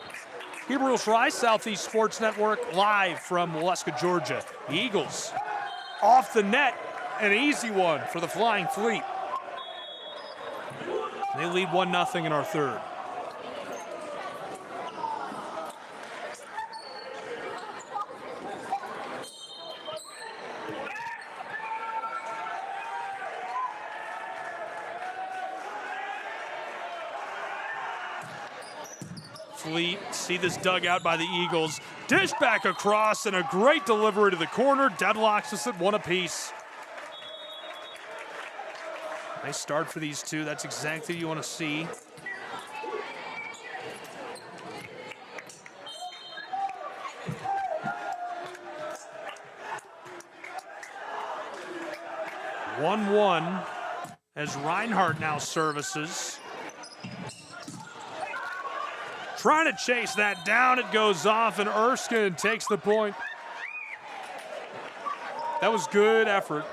Gabriel Schreier, Southeast Sports Network, live from Waleska, Georgia. The Eagles off the net, an easy one for the Flying Fleet. They lead 1-0 in our third. Fleet, see this dugout by the Eagles. Dish back across and a great delivery to the corner. Deadlocks us at 1 apiece. Nice start for these two. That's exactly what you want to see. (1-1) as Reinhardt now services. Trying to chase that down, it goes off, and Erskine takes the point. That was good effort.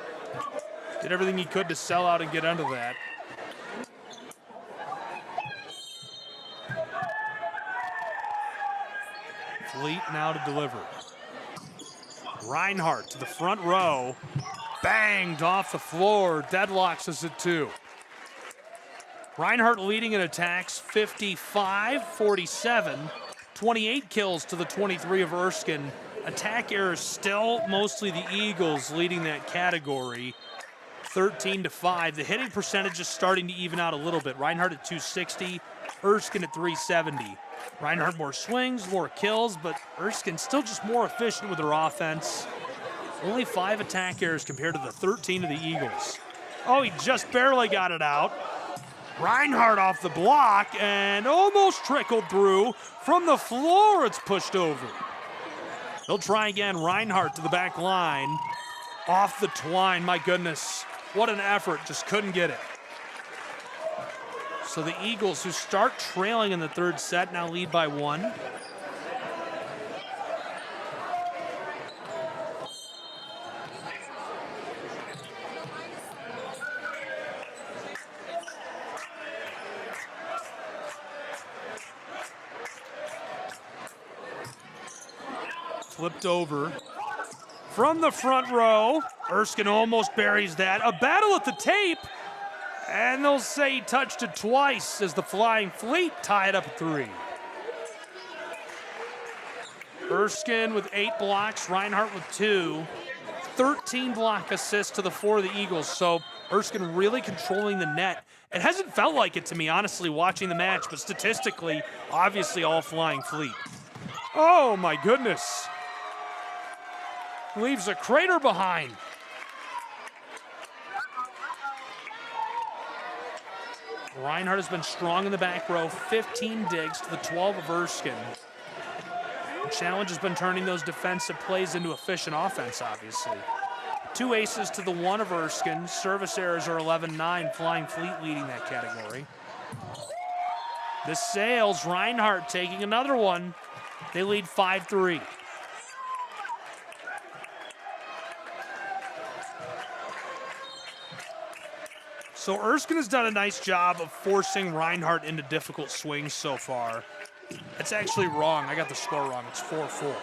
Did everything he could to sell out and get under that. Fleet now to deliver. Reinhardt to the front row. Banged off the floor. Deadlocks us at 2. Reinhardt leading in attacks, 55-47. 28 kills to the 23 of Erskine. Attack errors still mostly the Eagles leading that category, 13-5. The hitting percentage is starting to even out a little bit. Reinhardt at 260, Erskine at 370. Reinhardt more swings, more kills, but Erskine still just more efficient with their offense. Only 5 attack errors compared to the 13 of the Eagles. Oh, he just barely got it out. Reinhardt off the block and almost trickled through. From the floor, it's pushed over. They'll try again. Reinhardt to the back line. Off the twine, my goodness. What an effort, just couldn't get it. So the Eagles, who start trailing in the third set, now lead by 1. Flipped over. From the front row, Erskine almost buries that. A battle at the tape, and they'll say he touched it twice as the Flying Fleet tie it up at 3. Erskine with 8 blocks, Reinhardt with 2. 13 block assists to the 4 of the Eagles, so Erskine really controlling the net. It hasn't felt like it to me, honestly, watching the match, but statistically, obviously all Flying Fleet. Oh my goodness. Leaves a crater behind. Reinhardt has been strong in the back row, 15 digs to the 12 of Erskine. The challenge has been turning those defensive plays into efficient offense, obviously. 2 aces to the 1 of Erskine. Service errors are 11-9, Flying Fleet leading that category. The sails, Reinhardt taking another one. They lead 5-3. So Erskine has done a nice job of forcing Reinhardt into difficult swings so far. That's actually wrong. I got the score wrong. It's 4-4.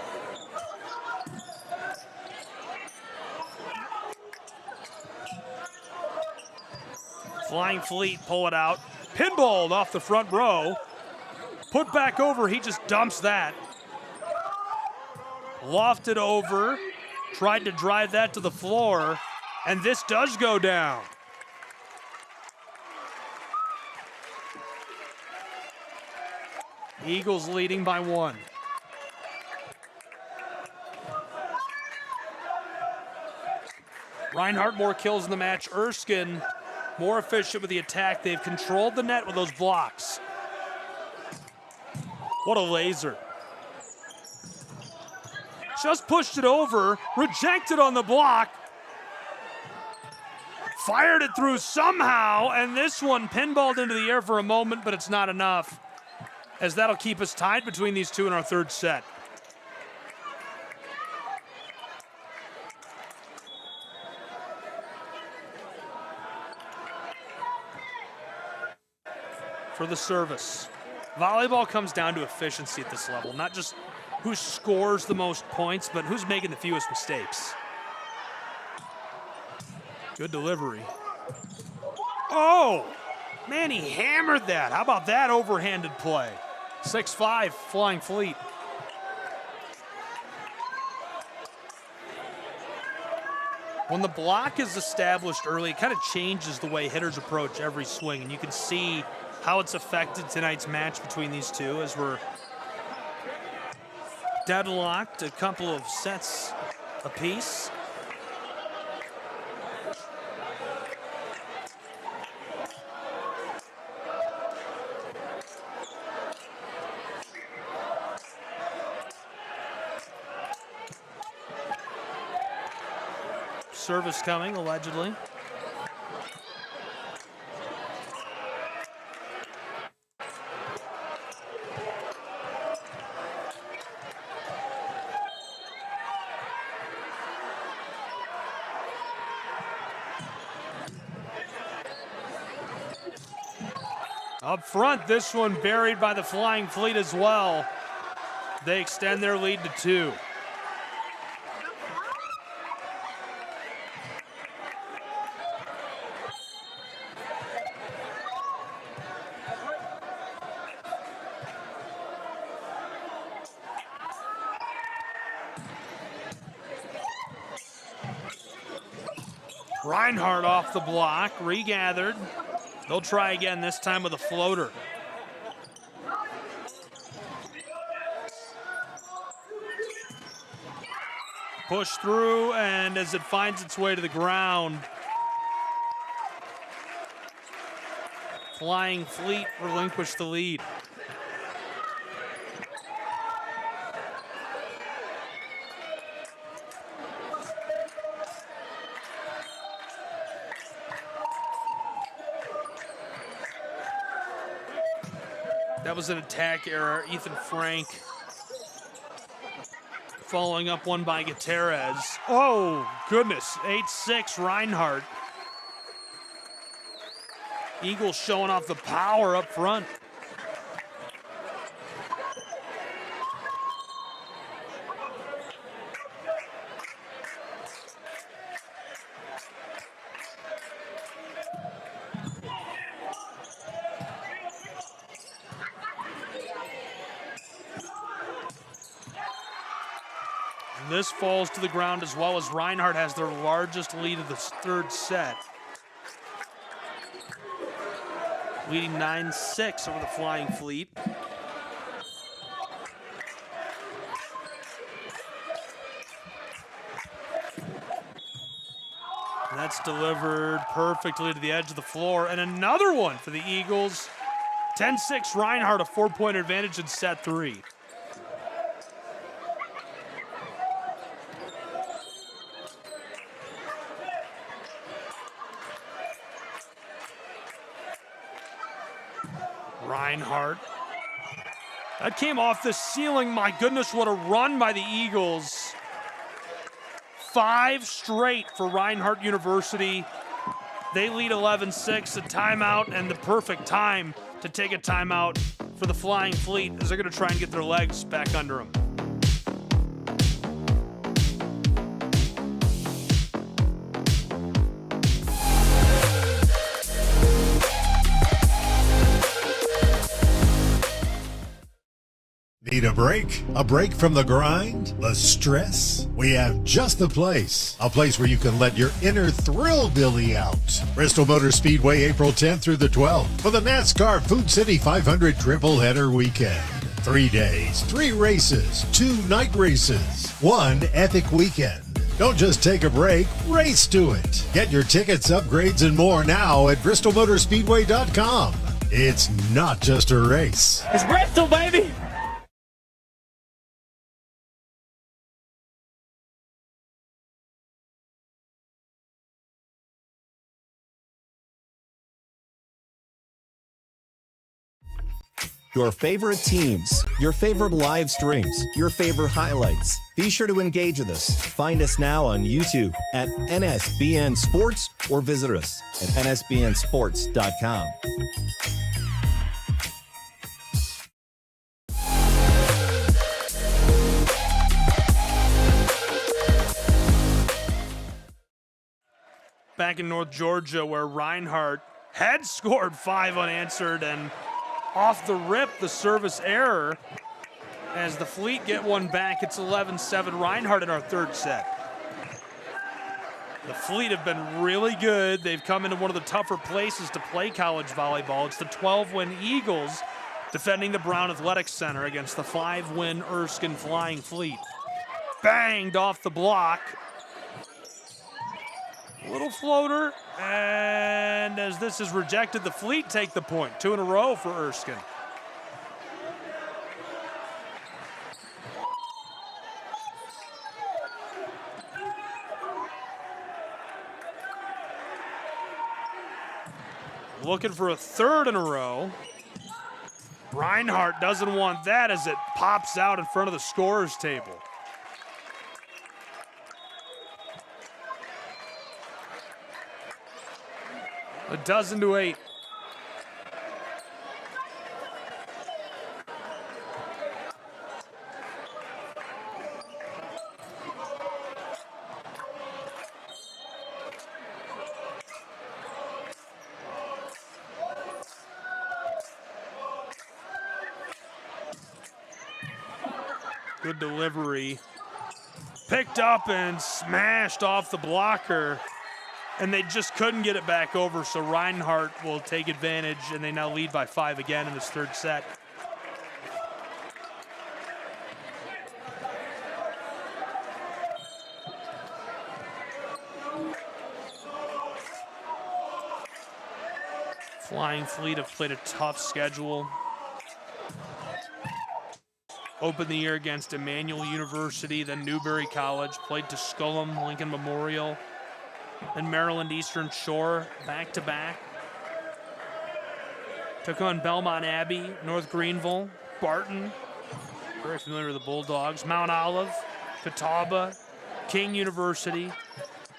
Flying Fleet pull it out. Pinballed off the front row. Put back over. He just dumps that. Lofted over. Tried to drive that to the floor. And this does go down. Eagles leading by 1. Reinhardt more kills in the match. Erskine more efficient with the attack. They've controlled the net with those blocks. What a laser. Just pushed it over, rejected on the block. Fired it through somehow, and this one pinballed into the air for a moment, but it's not enough, as that'll keep us tied between these two in our third set. for the service. Volleyball comes down to efficiency at this level, not just who scores the most points, but who's making the fewest mistakes. Good delivery. Oh, man, he hammered that. How about that overhanded play? 6'5", Flying Fleet. When the block is established early, it kind of changes the way hitters approach every swing, and you can see how it's affected tonight's match between these two as we're deadlocked, a couple of sets apiece. Service coming, allegedly. Up front, this one buried by the Flying Fleet as well. They extend their lead to 2. Reinhardt off the block, regathered. They'll try again, this time with a floater. Push through, and as it finds its way to the ground, Flying Fleet relinquish the lead. That was an attack error. Ethan Frank following up one by Gutierrez. Oh, goodness. 8-6 Reinhardt. Eagles showing off the power up front. This falls to the ground as well, as Reinhardt has their largest lead of the third set. Leading 9-6 over the Flying Fleet. That's delivered perfectly to the edge of the floor. And another one for the Eagles. 10-6 Reinhardt, a 4-point advantage in set 3. Reinhardt. That came off the ceiling. My goodness, what a run by the Eagles. 5 straight for Reinhardt University. They lead 11-6, a timeout, and the perfect time to take a timeout for the Flying Fleet as they're going to try and get their legs back under them. Need a break? A break from the grind? The stress? We have just the place. A place where you can let your inner thrill-billy out. Bristol Motor Speedway, April 10th through the 12th for the NASCAR Food City 500 Triple Header Weekend. 3 days, 3 races, 2 night races, 1 epic weekend. Don't just take a break, race to it. Get your tickets, upgrades, and more now at bristolmotorspeedway.com. It's not just a race. It's Bristol, baby! Your favorite teams, your favorite live streams, your favorite highlights. Be sure to engage with us. Find us now on YouTube at NSBN Sports or visit us at nsbnsports.com. back in North Georgia where Reinhardt had scored 5 unanswered, and off the rip, the service error. As the Fleet get one back, it's 11-7 Reinhardt in our third set. The Fleet have been really good. They've come into one of the tougher places to play college volleyball. It's the 12-win Eagles defending the Brown Athletics Center against the 5-win Erskine Flying Fleet. Banged off the block. Little floater, and as this is rejected, the Fleet take the point. 2 in a row for Erskine. Looking for a third in a row. Reinhardt doesn't want that as it pops out in front of the scorer's table. A dozen to 8. Good delivery. Picked up and smashed off the blocker. And they just couldn't get it back over, so Reinhardt will take advantage, and they now lead by 5 again in this third set. Flying Fleet have played a tough schedule. Opened the year against Emmanuel University, then Newberry College, played Tusculum, Lincoln Memorial, and Maryland Eastern Shore back-to-back. Took on Belmont Abbey, North Greenville, Barton, very familiar with the Bulldogs, Mount Olive, Catawba, King University,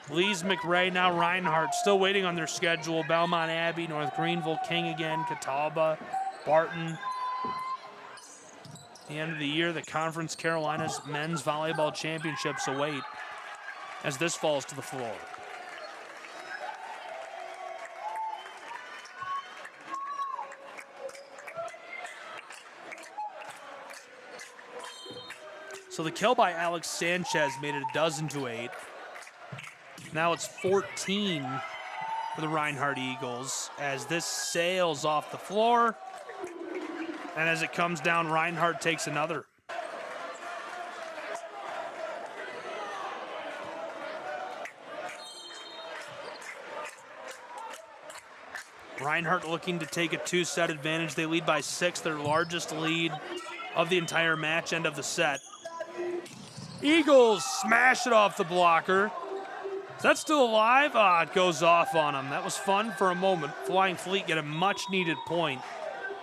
Lees McRae, now Reinhardt, still waiting on their schedule. Belmont Abbey, North Greenville, King again, Catawba, Barton. At the end of the year, the Conference Carolinas Men's Volleyball Championships await as this falls to the floor. So the kill by Alex Sanchez made it a dozen to 8. Now it's 14 for the Reinhardt Eagles as this sails off the floor. And as it comes down, Reinhardt takes another. Reinhardt looking to take a 2-set advantage. They lead by 6, their largest lead of the entire match, end of the set. Eagles smash it off the blocker. Is that still alive? It goes off on him. That was fun for a moment. Flying Fleet get a much-needed point.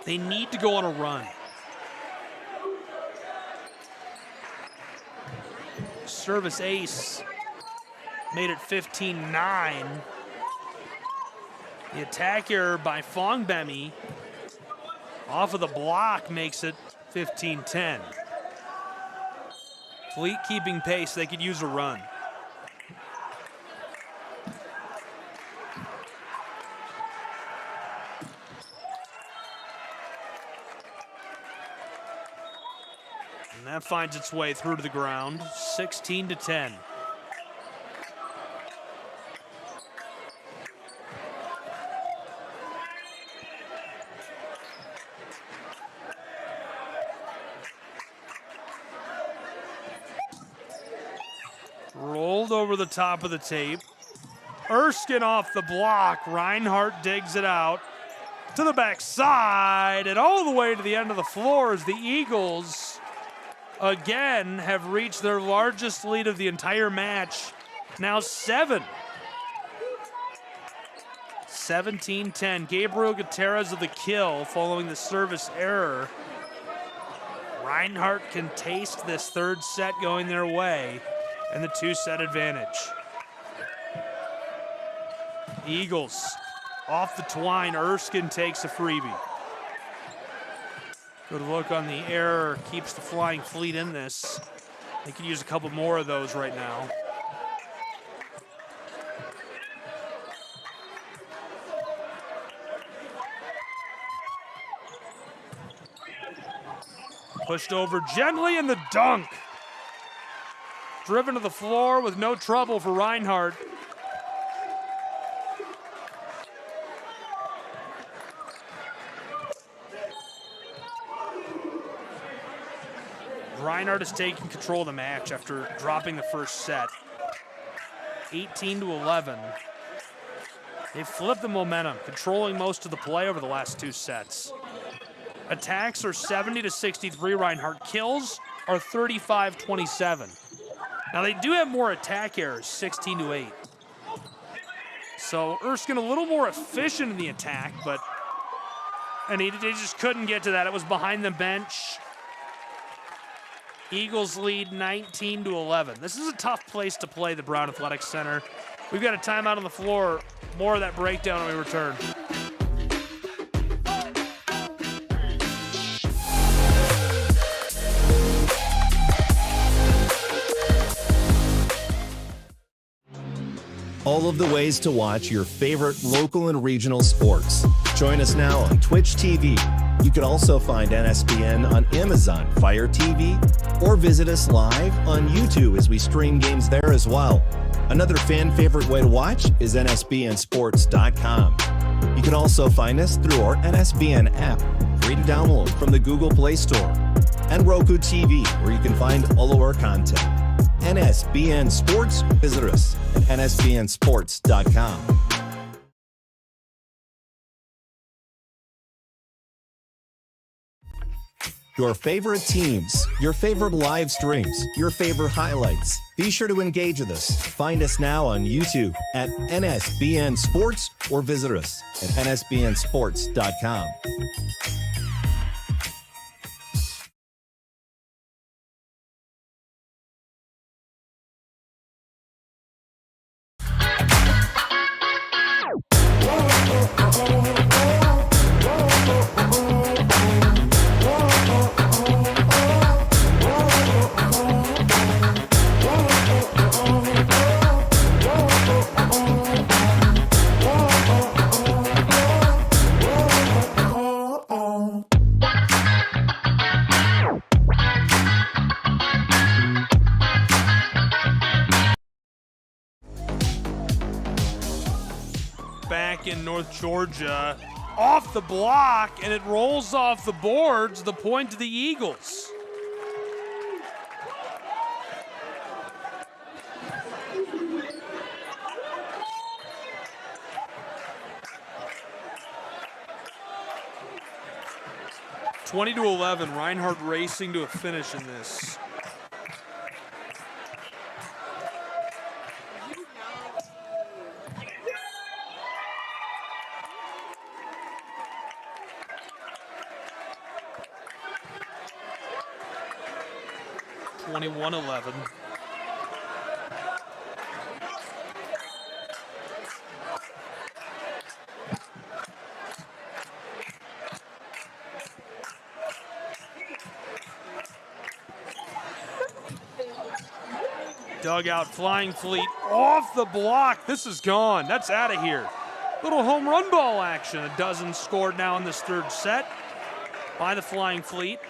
They need to go on a run. Service ace made it 15-9. The attack error by Fongbemi off of the block makes it 15-10. Fleet keeping pace, they could use a run. And that finds its way through to the ground, 16-10. Rolled over the top of the tape. Erskine off the block. Reinhardt digs it out to the backside and all the way to the end of the floor as the Eagles again have reached their largest lead of the entire match. Now 7. 17-10. Gabriel Gutierrez of the kill following the service error. Reinhardt can taste this third set going their way and the 2-set advantage. Eagles off the twine. Erskine takes a freebie. Good look on the error. Keeps the Flying Fleet in this. They could use a couple more of those right now. Pushed over gently in the dunk. Driven to the floor with no trouble for Reinhardt. Reinhardt is taking control of the match after dropping the first set. 18-11. They flipped the momentum, controlling most of the play over the last two sets. Attacks are 70-63. Reinhardt kills are 35-27. Now they do have more attack errors, 16-8. So Erskine a little more efficient in the attack, and they just couldn't get to that. It was behind the bench. Eagles lead 19-11. This is a tough place to play the Brown Athletics Center. We've got a timeout on the floor. More of that breakdown when we return. All of the ways to watch your favorite local and regional sports. Join us now on Twitch TV. You can also find NSBN on Amazon Fire TV or visit us live on YouTube as we stream games there as well. Another fan favorite way to watch is nsbnsports.com. You can also find us through our NSBN app, free to download from the Google Play Store, and Roku TV, where you can find all of our content. NSBN Sports, visit us at nsbnsports.com. Your favorite teams, your favorite live streams, your favorite highlights. Be sure to engage with us. Find us now on YouTube at NSBN Sports or visit us at nsbnsports.com. Back in North Georgia, off the block, and it rolls off the boards, the point to the Eagles. (20-11). Reinhardt racing to a finish in this. (21-11). Dugout flying fleet off the block. This is gone. That's out of here. Little home run ball action. A dozen scored now in this third set by the flying fleet.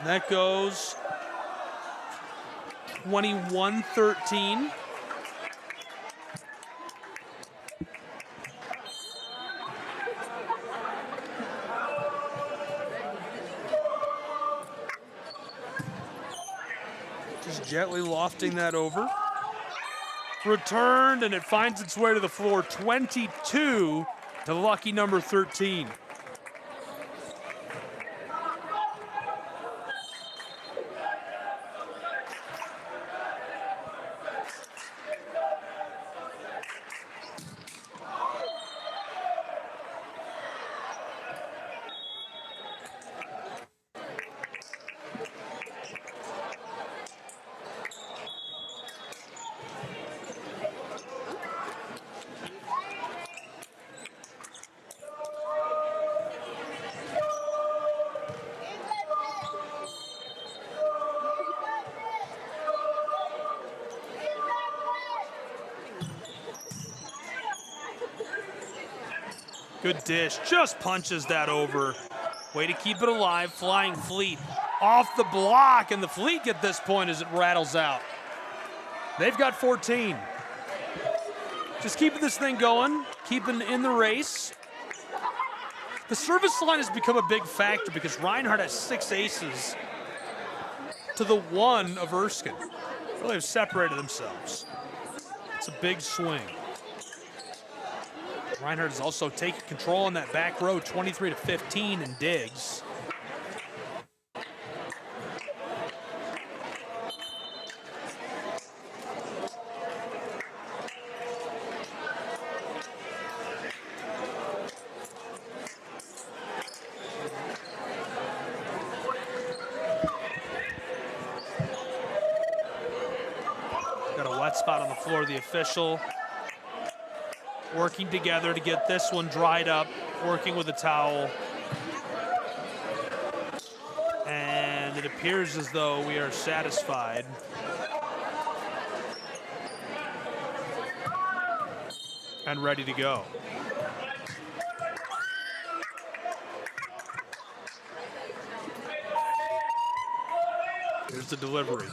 That goes 21-13. Just gently lofting that over. Returned, and it finds its way to the floor. 22 to lucky number 13. Good dish, just punches that over. Way to keep it alive, Flying Fleet off the block, and the Fleet at this point as it rattles out. They've got 14. Just keeping this thing going, keeping in the race. The service line has become a big factor because Reinhardt has 6 aces to the 1 of Erskine. Really have separated themselves. It's a big swing. Reinhardt has also taken control in that back row, 23-15 in digs. Got a wet spot on the floor, the official. Working together to get this one dried up, working with a towel. And it appears as though we are satisfied. And ready to go. Here's the delivery.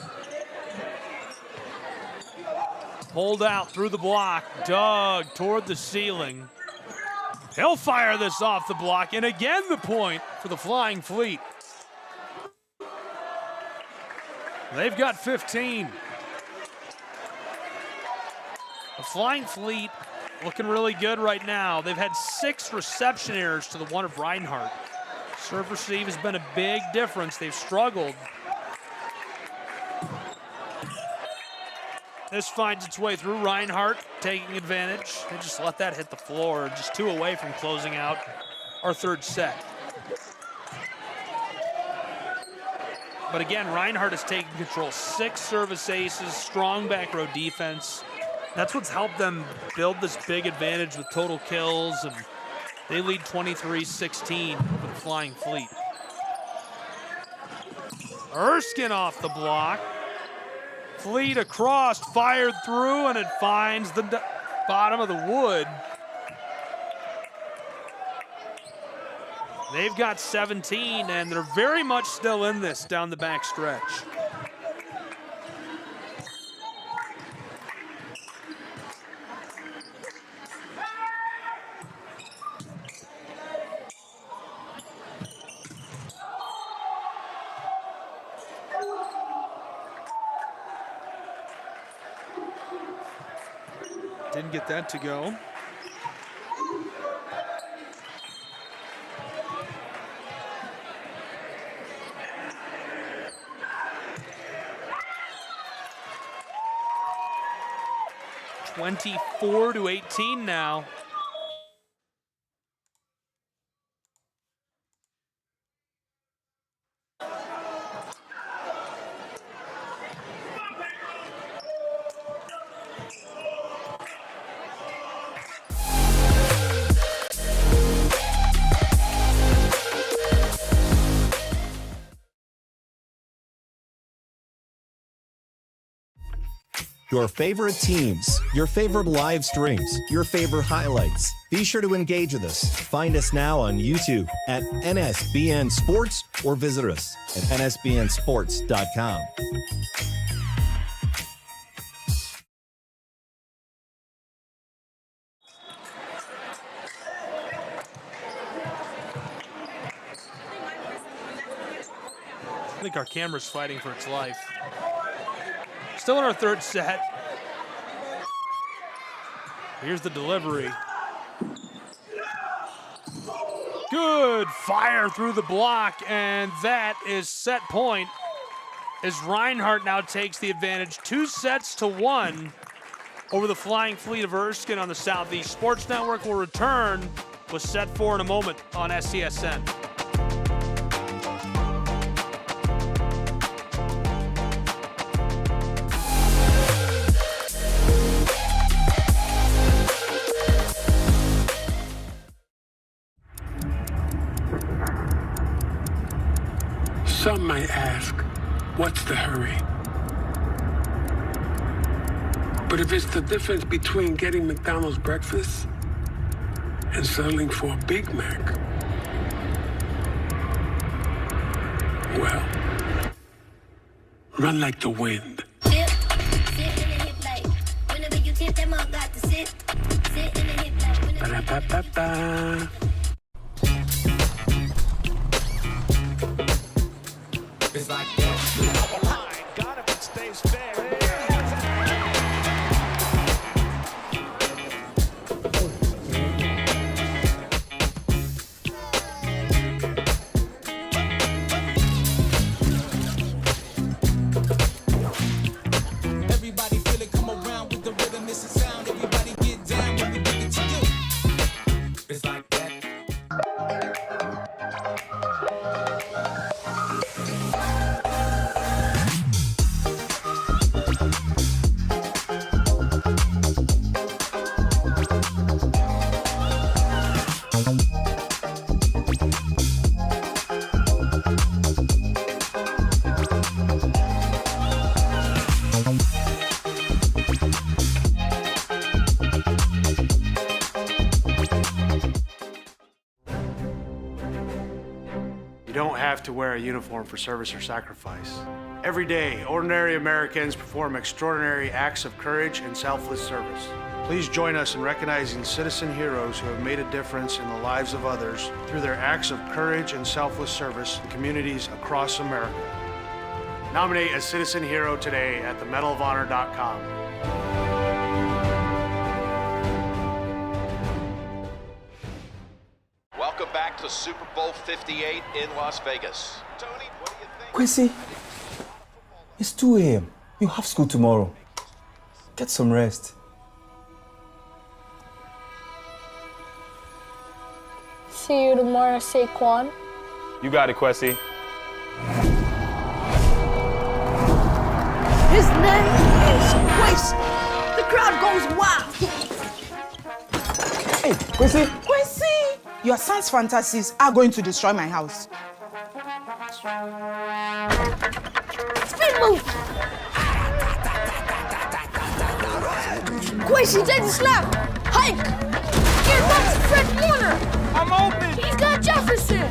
Pulled out through the block, dug toward the ceiling. He'll fire this off the block, and again the point for the Flying Fleet. They've got 15. The Flying Fleet looking really good right now. They've had 6 reception errors to the 1 of Reinhardt. Serve receive has been a big difference. They've struggled. This finds its way through Reinhardt, taking advantage. They just let that hit the floor, just 2 away from closing out our 3rd set. But again, Reinhardt has taken control. 6 service aces, strong back row defense. That's what's helped them build this big advantage with total kills, and they lead 23-16 with the Flying Fleet. Erskine off the block. Fleet across, fired through, and it finds the bottom of the wood. They've got 17, and they're very much still in this down the back stretch. Didn't get that to go. (24-18) now. Your favorite teams, your favorite live streams, your favorite highlights. Be sure to engage with us. Find us now on YouTube at NSBN Sports or visit us at nsbnsports.com. I think our camera's fighting for its life. Still in our 3rd set. Here's the delivery. Good fire through the block, and that is set point as Reinhardt now takes the advantage 2-1 over the Flying Fleet of Erskine on the Southeast Sports Network. Will return with set 4 in a moment on SCSN. Some might ask, what's the hurry? But if it's the difference between getting McDonald's breakfast and settling for a Big Mac. Well, run like the wind. Ba-da-ba-ba-ba. It's like that. Got him, it stays fair. Everybody feel it, come around with the rhythm, it's a sound. Everybody get down when we bring it to you. It's like that. You don't have to wear a uniform for service or sacrifice. Every day, ordinary Americans perform extraordinary acts of courage and selfless service. Please join us in recognizing citizen heroes who have made a difference in the lives of others through their acts of courage and selfless service in communities across America. Nominate a citizen hero today at themedalofhonor.com. Welcome back to Super Bowl 58 in Las Vegas. Tony, what do you think? Quincy, it's 2 a.m. You have school tomorrow. Get some rest. See you tomorrow, Saquon. You got it, Quessy. His name is Quincy. The crowd goes wild. Hey, Quincy. Quincy! Your son's fantasies are going to destroy my house. Spin move! Quincy, take the slap! Hike! Here comes Fred Warner! I'm open! He's got Jefferson!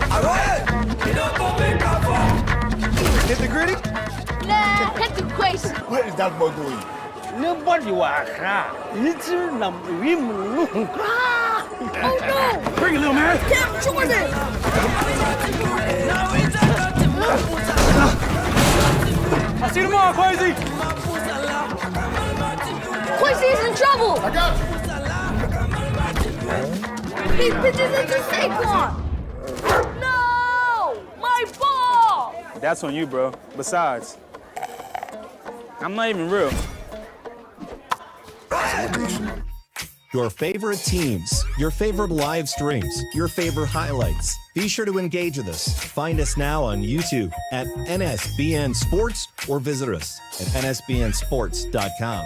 Hit the gritty? Nah, hit the Quincy. What is that boy doing? Nobody was little number. Oh no! Bring it, little man! Cam Jordan! I'll see you tomorrow, Quincy! Quincy's in trouble! I got you! He pitches into Saquon! No! My ball! That's on you, bro. Besides, I'm not even real. Your favorite teams, your favorite live streams, your favorite highlights. Be sure to engage with us. Find us now on YouTube at NSBN Sports or visit us at nsbnsports.com.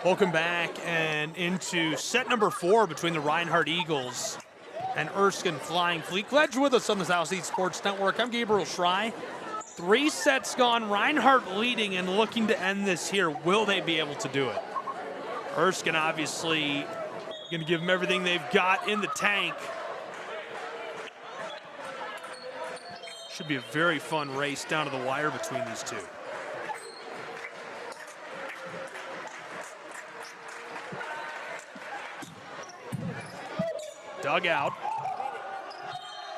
Welcome back and into set number 4 between the Reinhardt Eagles and Erskine Flying Fleet. Glad you're with us on the Southeast Sports Network. I'm Gabriel Schrei. 3 sets gone, Reinhardt leading and looking to end this here. Will they be able to do it? Erskine obviously going to give them everything they've got in the tank. Should be a very fun race down to the wire between these two. Dugout.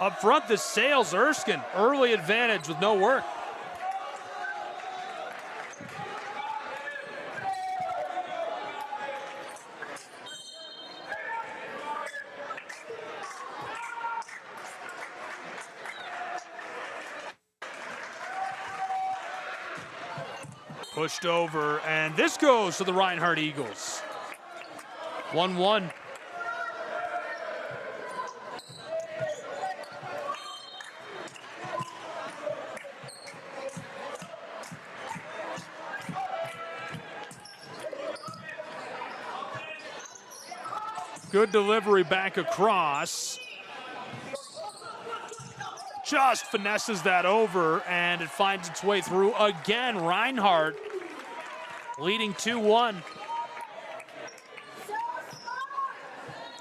Up front, this sails Erskine. Early advantage with no work. Pushed over, and this goes to the Reinhardt Eagles. 1-1. Good delivery back across. Just finesses that over, and it finds its way through again. Reinhardt leading 2-1.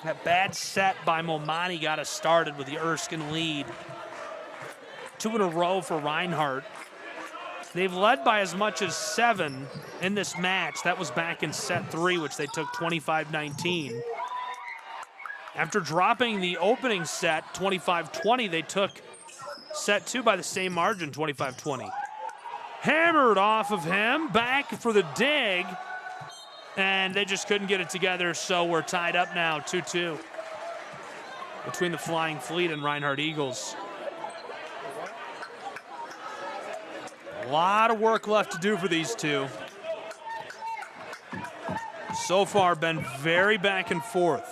That bad set by Momani got us started with the Erskine lead. 2 in a row for Reinhardt. They've led by as much as 7 in this match. That was back in set 3, which they took 25-19. After dropping the opening set 25-20, they took set 2 by the same margin, 25-20. Hammered off of him, back for the dig, and they just couldn't get it together, so we're tied up now, 2-2, between the Flying Fleet and Reinhardt Eagles. A lot of work left to do for these two. So far, been very back and forth.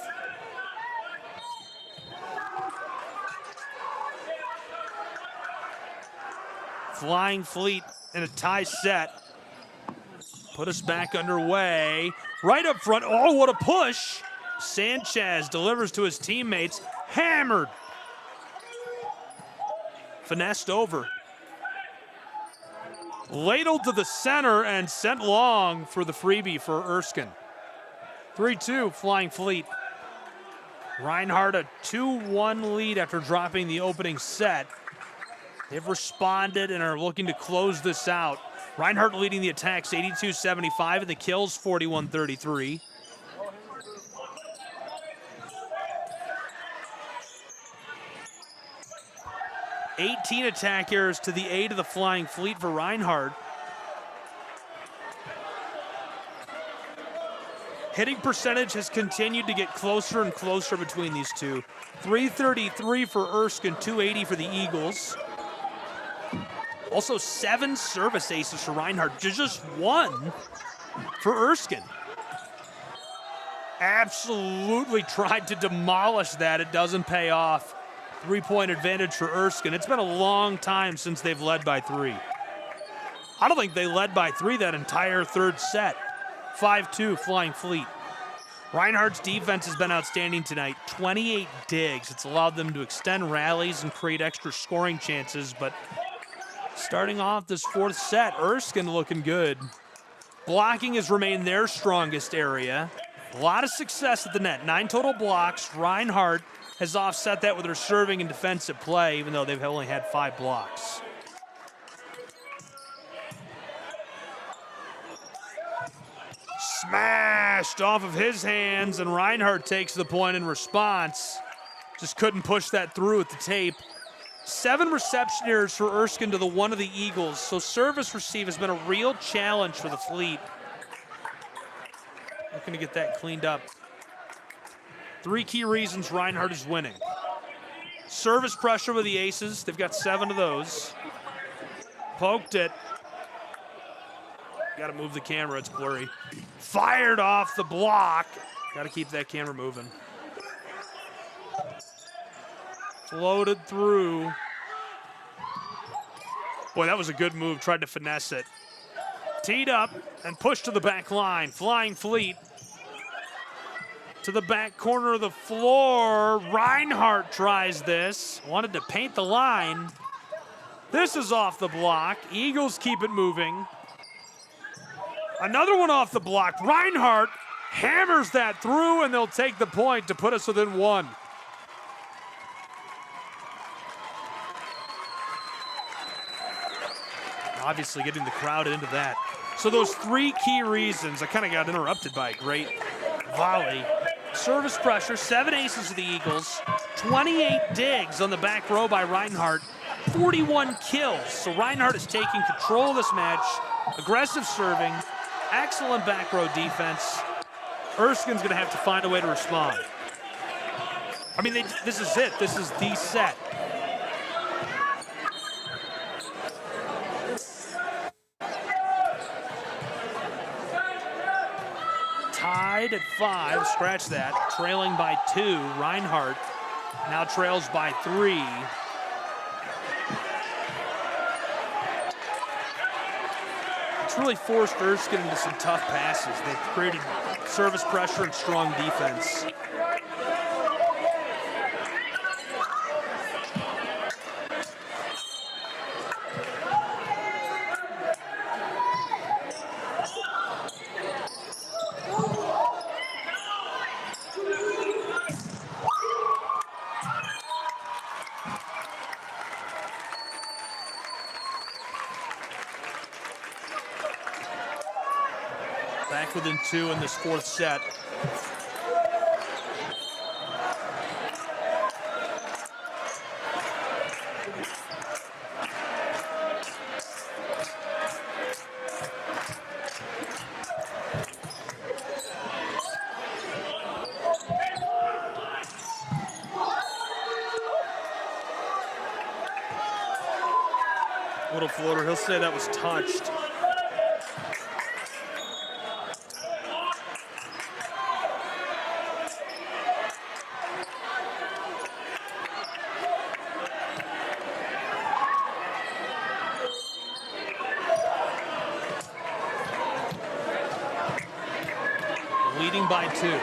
Flying Fleet in a tie set. Put us back underway. Right up front. Oh, what a push. Sanchez delivers to his teammates. Hammered. Finessed over. Ladled to the center and sent long for the freebie for Erskine. 3-2, Flying Fleet. Reinhardt a 2-1 lead after dropping the opening set. They've responded and are looking to close this out. Reinhardt leading the attacks 82-75 and the kills 41-33. $18 attack errors to the aid of the Flying Fleet for Reinhardt. Hitting percentage has continued to get closer and closer between these two. 333 for Erskine, 280 for the Eagles. Also 7 service aces for Reinhardt, just 1 for Erskine. Absolutely tried to demolish that. It doesn't pay off. 3-point advantage for Erskine. It's been a long time since they've led by 3. I don't think they led by 3 that entire third set. 5-2, Flying Fleet. Reinhardt's defense has been outstanding tonight. 28 digs. It's allowed them to extend rallies and create extra scoring chances, but starting off this fourth set, Erskine looking good. Blocking has remained their strongest area. A lot of success at the net. 9 total blocks. Reinhardt has offset that with her serving and defensive play, even though they've only had 5 blocks. Smashed off of his hands, and Reinhardt takes the point in response. Just couldn't push that through with the tape. 7 reception errors for Erskine to the 1 of the Eagles, so service receive has been a real challenge for the Fleet. Looking to get that cleaned up. 3 key reasons Reinhardt is winning. Service pressure with the aces. They've got 7 of those. Poked it. Got to move the camera, it's blurry. Fired off the block. Got to keep that camera moving. Floated through. Boy, that was a good move. Tried to finesse it. Teed up and pushed to the back line. Flying Fleet to the back corner of the floor. Reinhardt tries this. Wanted to paint the line. This is off the block. Eagles keep it moving. Another one off the block. Reinhardt hammers that through, and they'll take the point to put us within 1. Obviously getting the crowd into that. So those 3 key reasons, I kind of got interrupted by a great volley. Service pressure, 7 aces to the Eagles, 28 digs on the back row by Reinhardt, 41 kills. So Reinhardt is taking control of this match, aggressive serving, excellent back row defense. Erskine's gonna have to find a way to respond. I mean, this is it. This is the set. Tied at 5, scratch that, trailing by 2. Reinhardt now trails by 3. It's really forced Erskine into some tough passes. They've created service pressure and strong defense. back within 2 in this 4th set. Little floater, he'll say that was touched. Leading by 2.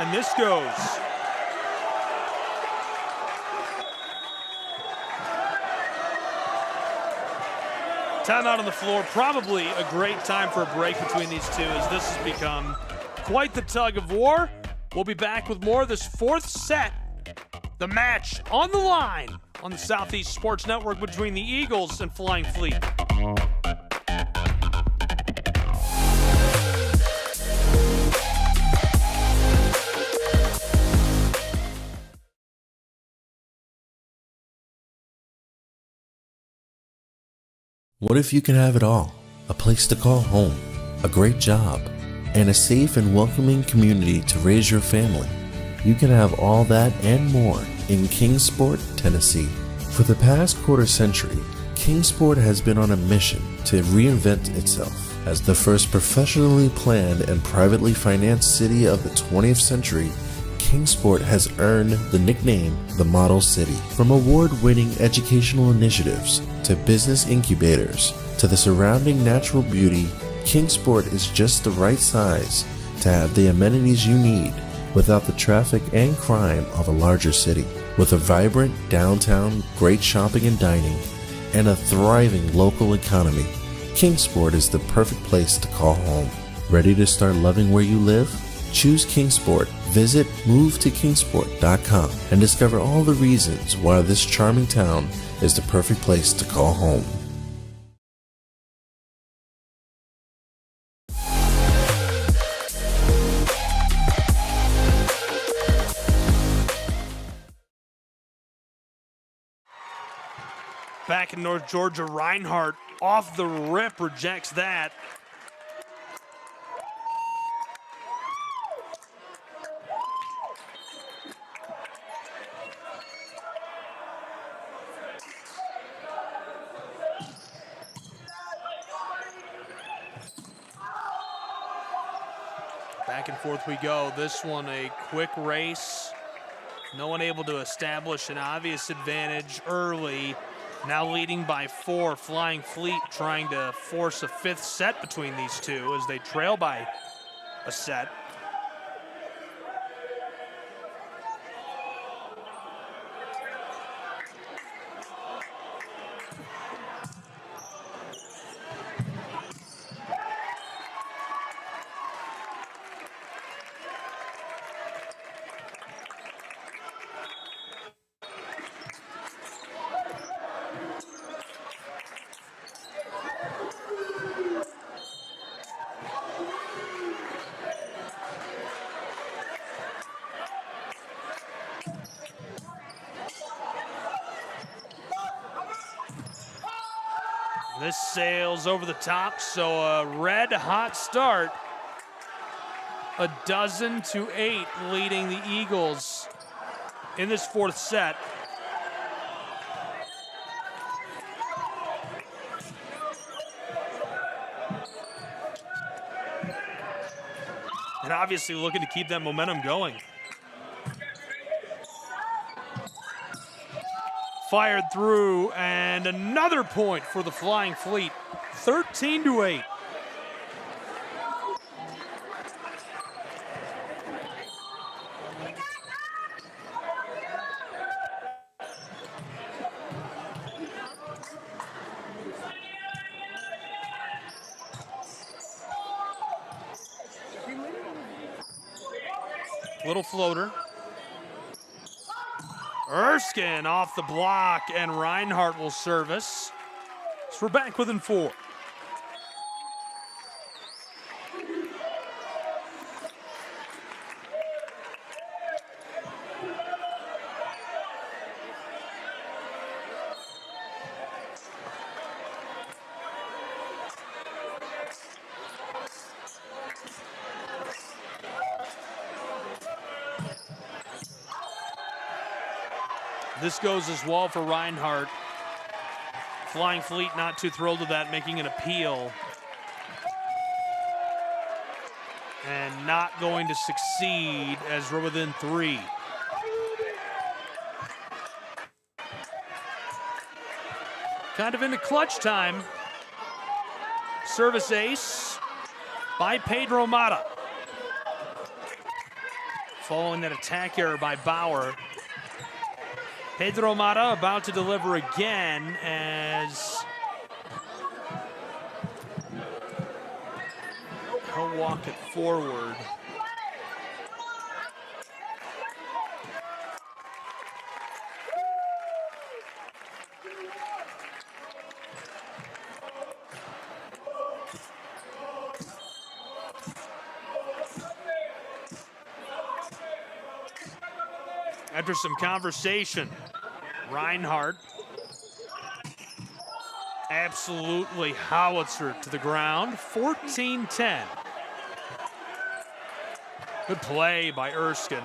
And this goes. Timeout on the floor. Probably a great time for a break between these two, as this has become quite the tug of war. We'll be back with more of this 4th set. The match on the line on the Southeast Sports Network between the Eagles and Flying Fleet. What if you can have it all? A place to call home, a great job, and a safe and welcoming community to raise your family. You can have all that and more in Kingsport, Tennessee. For the past quarter century, Kingsport has been on a mission to reinvent itself as the first professionally planned and privately financed city of the 20th century. Kingsport has earned the nickname the Model City. From award-winning educational initiatives to business incubators to the surrounding natural beauty, Kingsport is just the right size to have the amenities you need without the traffic and crime of a larger city. With a vibrant downtown, great shopping and dining, and a thriving local economy, Kingsport is the perfect place to call home. Ready to start loving where you live? Choose Kingsport. Visit movetokingsport.com and discover all the reasons why this charming town is the perfect place to call home. Back in North Georgia, Reinhardt off the rip rejects that. Back and forth we go. This one a quick race. No one able to establish an obvious advantage early. Now leading by 4, Flying Fleet trying to force a 5th set between these two as they trail by a set. This sails over the top, so a red hot start. 12-8 leading the Eagles in this 4th set. And obviously looking to keep that momentum going. fired through, and another point for the Flying Fleet, 13-8. Little floater. Erskine off the block, and Reinhardt will service. So we're back within 4. This goes as well for Reinhardt. Flying Fleet not too thrilled with that, making an appeal. And not going to succeed as we're within 3. Kind of into clutch time. Service ace by Pedro Mata. Following that attack error by Bauer. Pedro Mata about to deliver again as he'll walk it forward. After some conversation, Reinhardt absolutely howitzer to the ground, 14-10. Good play by Erskine.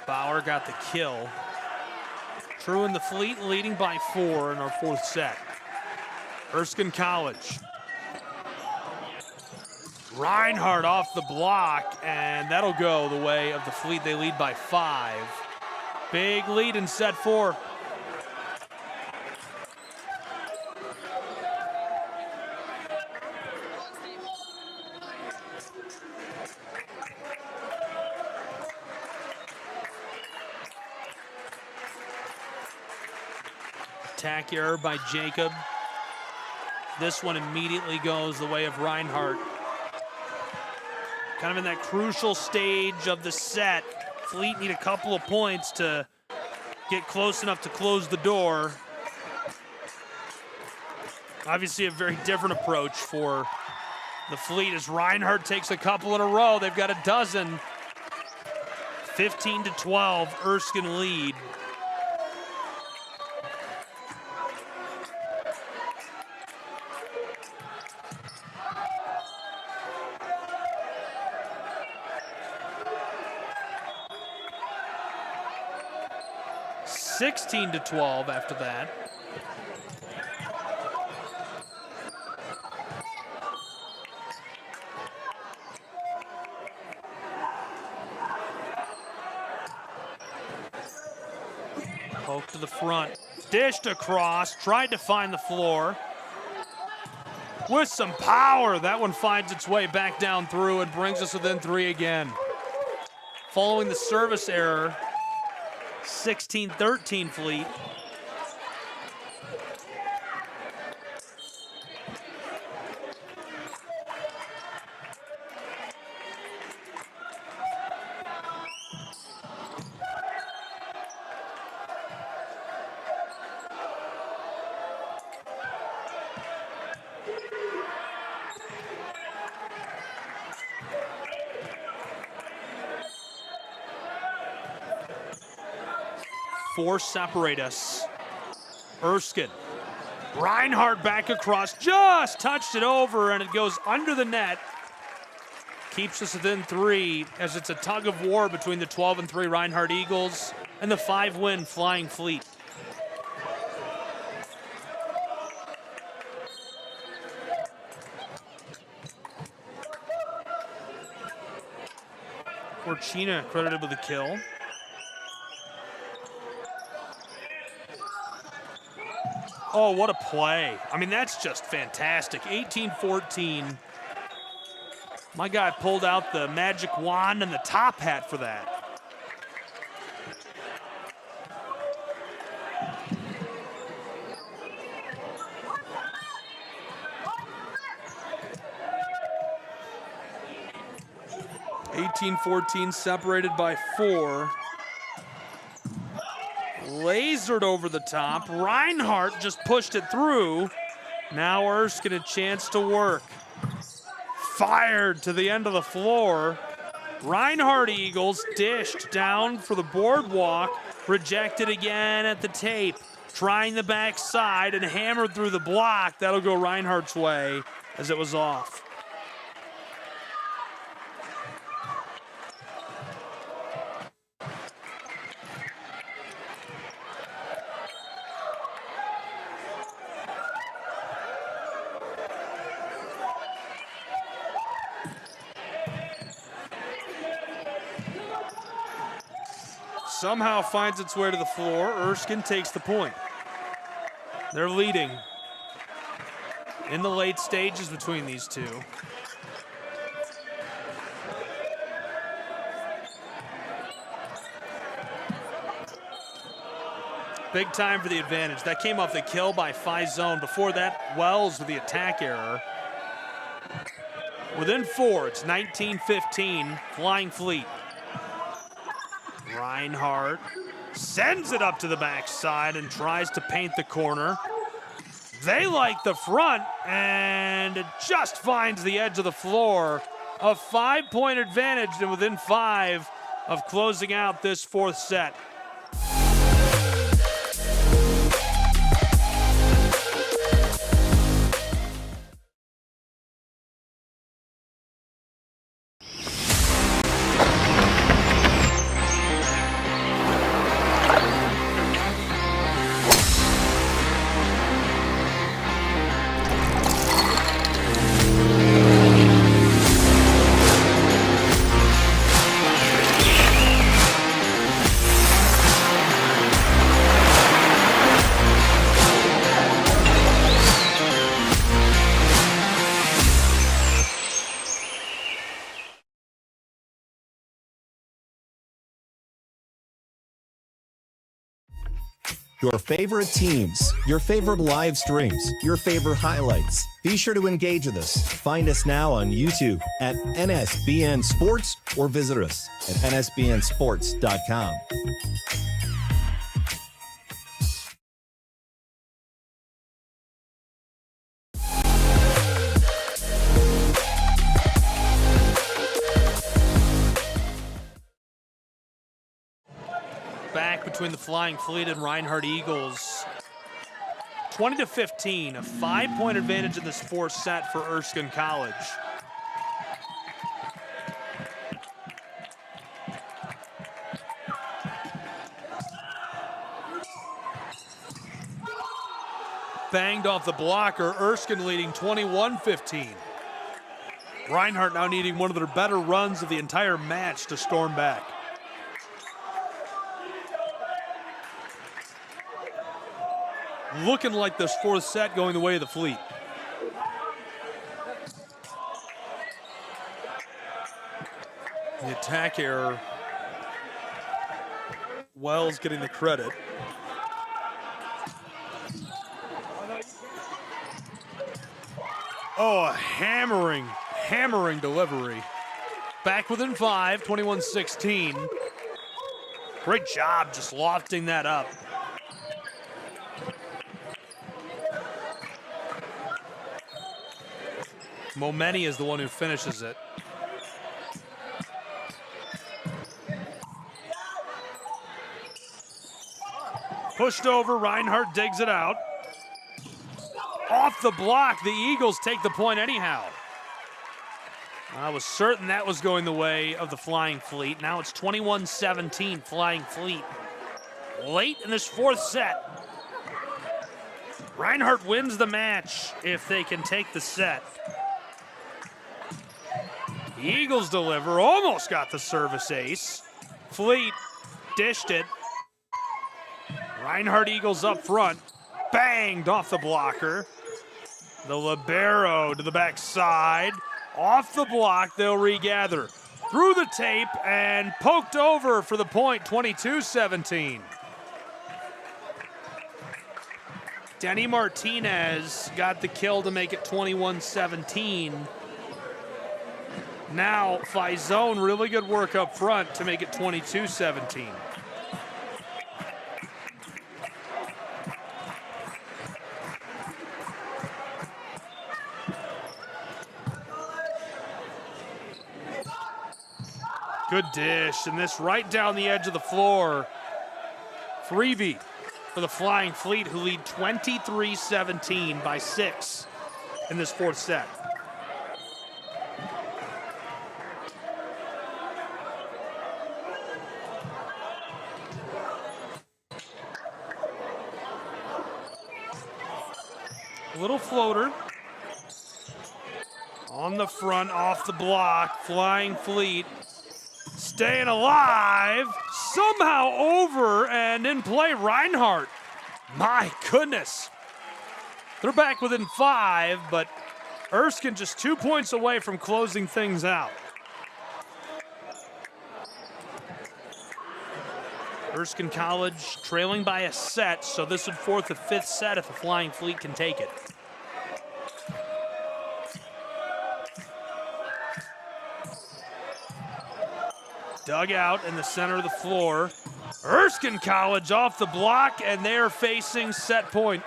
Bauer got the kill. True and the Fleet leading by 4 in our 4th set. Erskine College. Reinhardt off the block, and that'll go the way of the Fleet. They lead by 5. Big lead in set 4. Attack error by Jacob. This one immediately goes the way of Reinhardt. Kind of in that crucial stage of the set. Fleet need a couple of points to get close enough to close the door. Obviously a very different approach for the Fleet as Reinhardt takes a couple in a row. They've got a dozen. 15-12, Erskine lead. (16-12) after that. Poke to the front, dished across, tried to find the floor. With some power, that one finds its way back down through and brings us within 3 again. Following the service error, 16-13 Fleet. Four separate us. Erskine. Reinhardt back across, just touched it over, and it goes under the net. Keeps us within 3 as it's a tug of war between the 12-3 Reinhardt Eagles and the 5-win Flying Fleet. Corchina credited with a kill. Oh, what a play. I mean, that's just fantastic. 18-14. My guy pulled out the magic wand and the top hat for that. (18-14), separated by 4. Lasered over the top. Reinhardt just pushed it through. Now Erskine a chance to work. Fired to the end of the floor. Reinhardt Eagles dished down for the boardwalk. Rejected again at the tape. Trying the backside and hammered through the block. That'll go Reinhardt's way as it was off. Somehow finds its way to the floor. Erskine takes the point. They're leading in the late stages between these two. Big time for the advantage. That came off the kill by Faison. Before that, Wells with the attack error. Within 4, it's 19-15, Flying Fleet. Reinhardt sends it up to the backside and tries to paint the corner. They like the front, and it just finds the edge of the floor. A 5-point advantage, and within 5 of closing out this 4th set. Your favorite teams, your favorite live streams, your favorite highlights. Be sure to engage with us. Find us now on YouTube at NSBN Sports or visit us at nsbnsports.com. Back between the Flying Fleet and Reinhardt Eagles. 20-15, a 5-point advantage in this 4th set for Erskine College. Banged off the blocker, Erskine leading 21-15. Reinhardt now needing one of their better runs of the entire match to storm back. Looking like this 4th set going the way of the Fleet. The attack error. Wells getting the credit. Oh, a hammering delivery. Back within 5, 21-16. Great job just lofting that up. Momeni is the one who finishes it. Pushed over, Reinhardt digs it out. Off the block, the Eagles take the point anyhow. I was certain that was going the way of the Flying Fleet. Now it's 21-17, Flying Fleet. late in this fourth set. Reinhardt wins the match if they can take the set. The Eagles deliver, almost got the service ace. Fleet dished it. Reinhardt Eagles up front, banged off the blocker. The libero to the backside, off the block, they'll regather. Through the tape and poked over for the point, 22-17. Denny Martinez got the kill to make it 21-17. Now, Faison, really good work up front to make it 22-17. Good dish, and this right down the edge of the floor. Freebie for the Flying Fleet, who lead 23-17 by 6 in this fourth set. Little floater. On the front, off the block, Flying Fleet staying alive, somehow over and in play, Reinhardt. My goodness. They're back within 5, but Erskine just 2 points away from closing things out. Erskine College trailing by a set, so this would force the 5th set if the Flying Fleet can take it. Dug out in the center of the floor. Erskine College off the block, and they're facing set point.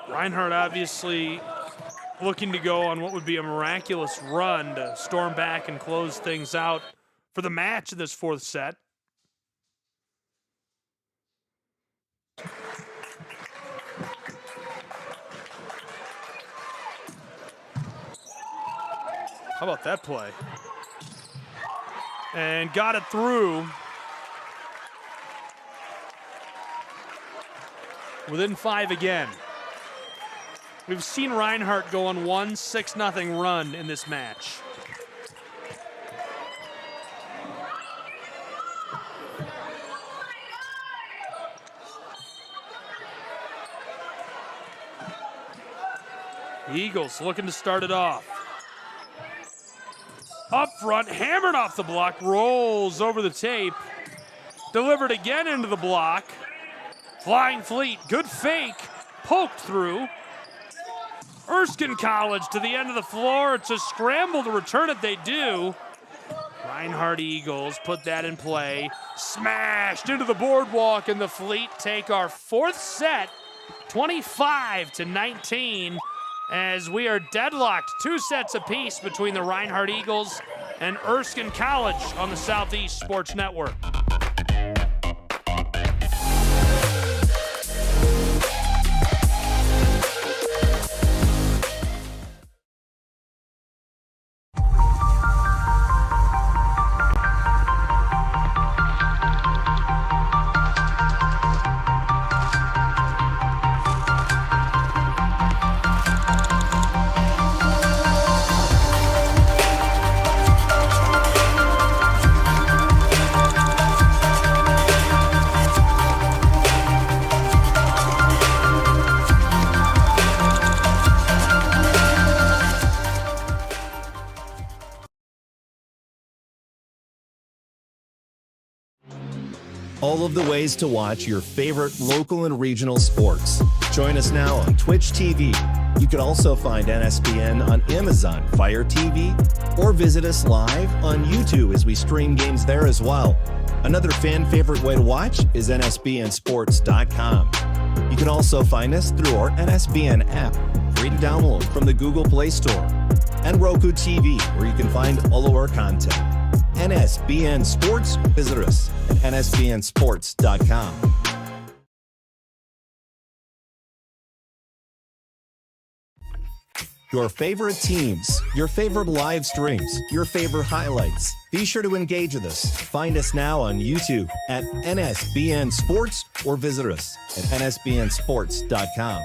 Reinhardt obviously looking to go on what would be a miraculous run to storm back and close things out for the match in this fourth set. How about that play? And got it through. Within 5 again. We've seen Reinhardt go on one 6-0 run in this match. The Eagles looking to start it off. Up front, hammered off the block, rolls over the tape. Delivered again into the block. Flying Fleet, good fake, poked through. Erskine College to the end of the floor. It's a scramble to return it, they do. Reinhardt Eagles put that in play. Smashed into the boardwalk, and the Fleet take our fourth set, 25-19. As we are deadlocked, 2 sets apiece between the Reinhardt Eagles and Erskine College on the Southeast Sports Network. All of the ways to watch your favorite local and regional sports. Join us now on Twitch TV. You can also find NSBN on Amazon Fire TV or visit us live on YouTube as we stream games there as well. Another fan favorite way to watch is NSBNsports.com. You can also find us through our NSBN app, free to download from the Google Play Store, and Roku TV, where you can find all of our content. NSBN Sports, visit us at nsbnsports.com. Your favorite teams, your favorite live streams, your favorite highlights. Be sure to engage with us. Find us now on YouTube at NSBN Sports or visit us at nsbnsports.com.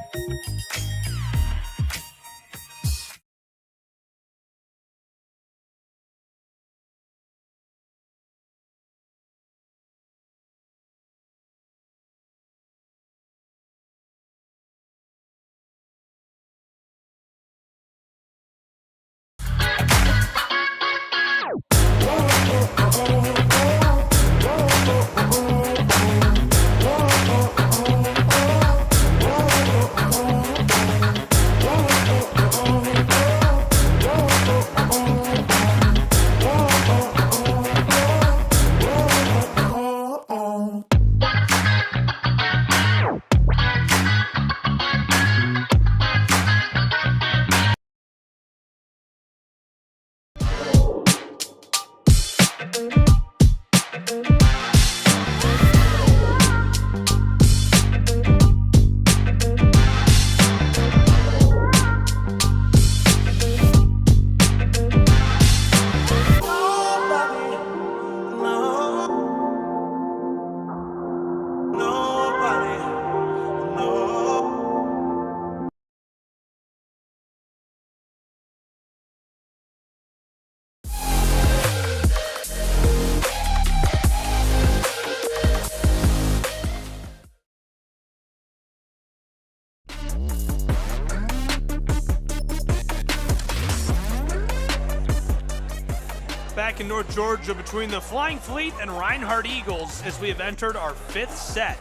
Back in North Georgia between the Flying Fleet and Reinhardt Eagles as we have entered our 5th set.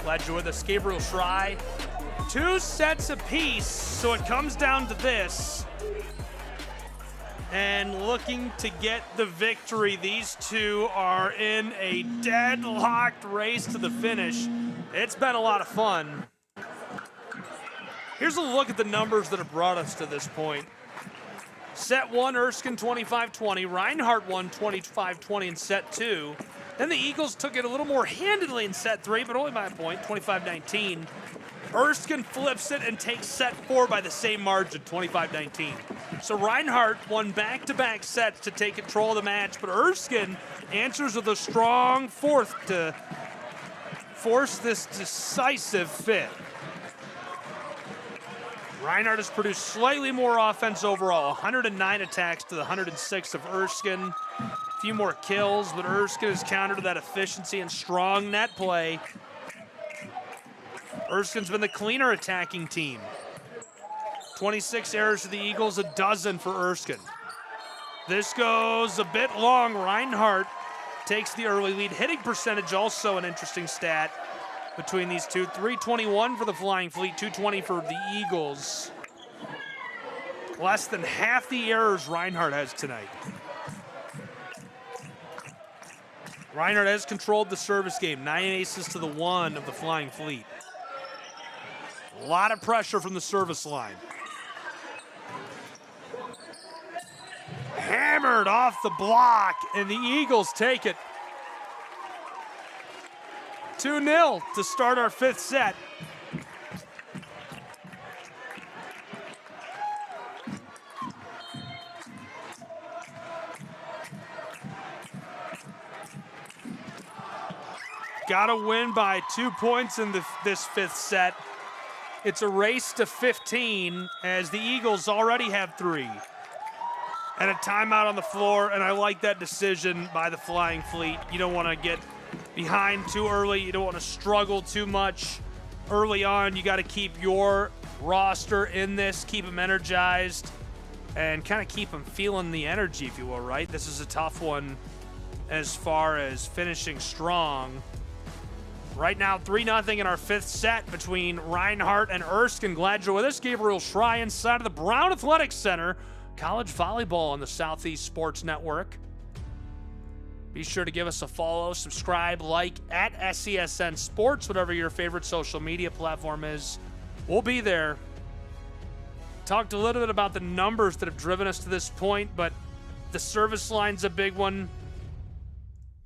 Glad you're with us, Gabriel Schrei. 2 sets apiece, so it comes down to this. And looking to get the victory, these two are in a deadlocked race to the finish. It's been a lot of fun. Here's a look at the numbers that have brought us to this point. Set 1, Erskine 25-20. Reinhardt won 25-20 in set 2. Then the Eagles took it a little more handedly in set 3, but only by a point, 25-19. Erskine flips it and takes set 4 by the same margin, 25-19. So Reinhardt won back-to-back sets to take control of the match, but Erskine answers with a strong 4th to force this decisive 5th. Reinhardt has produced slightly more offense overall, 109 attacks to the 106 of Erskine. A few more kills, but Erskine has countered that efficiency and strong net play. Erskine's been the cleaner attacking team. 26 errors for the Eagles, a dozen for Erskine. This goes a bit long. Reinhardt takes the early lead. Hitting percentage also an interesting stat between these two. 321 for the Flying Fleet, 220 for the Eagles. Less than half the errors Reinhardt has tonight. Reinhardt has controlled the service game, 9 aces to the 1 of the Flying Fleet. A lot of pressure from the service line. Hammered off the block, and the Eagles take it. 2-0 to start our 5th set. Got to win by 2 points in this 5th set. It's a race to 15 as the Eagles already have 3. And a timeout on the floor, and I like that decision by the Flying Fleet. You don't want to get behind too early. You don't want to struggle too much early on. You got to keep your roster in this, keep them energized, and kind of keep them feeling the energy, if you will, right? This is a tough one as far as finishing strong. Right now, 3-0 in our 5th set between Reinhardt and Erskine. Glad you're with us. Gabriel Schrei inside of the Brown Athletics Center. College volleyball on the Southeast Sports Network. Be sure to give us a follow, subscribe, like at SESN Sports, whatever your favorite social media platform is. We'll be there. Talked a little bit about the numbers that have driven us to this point, but the service line's a big one.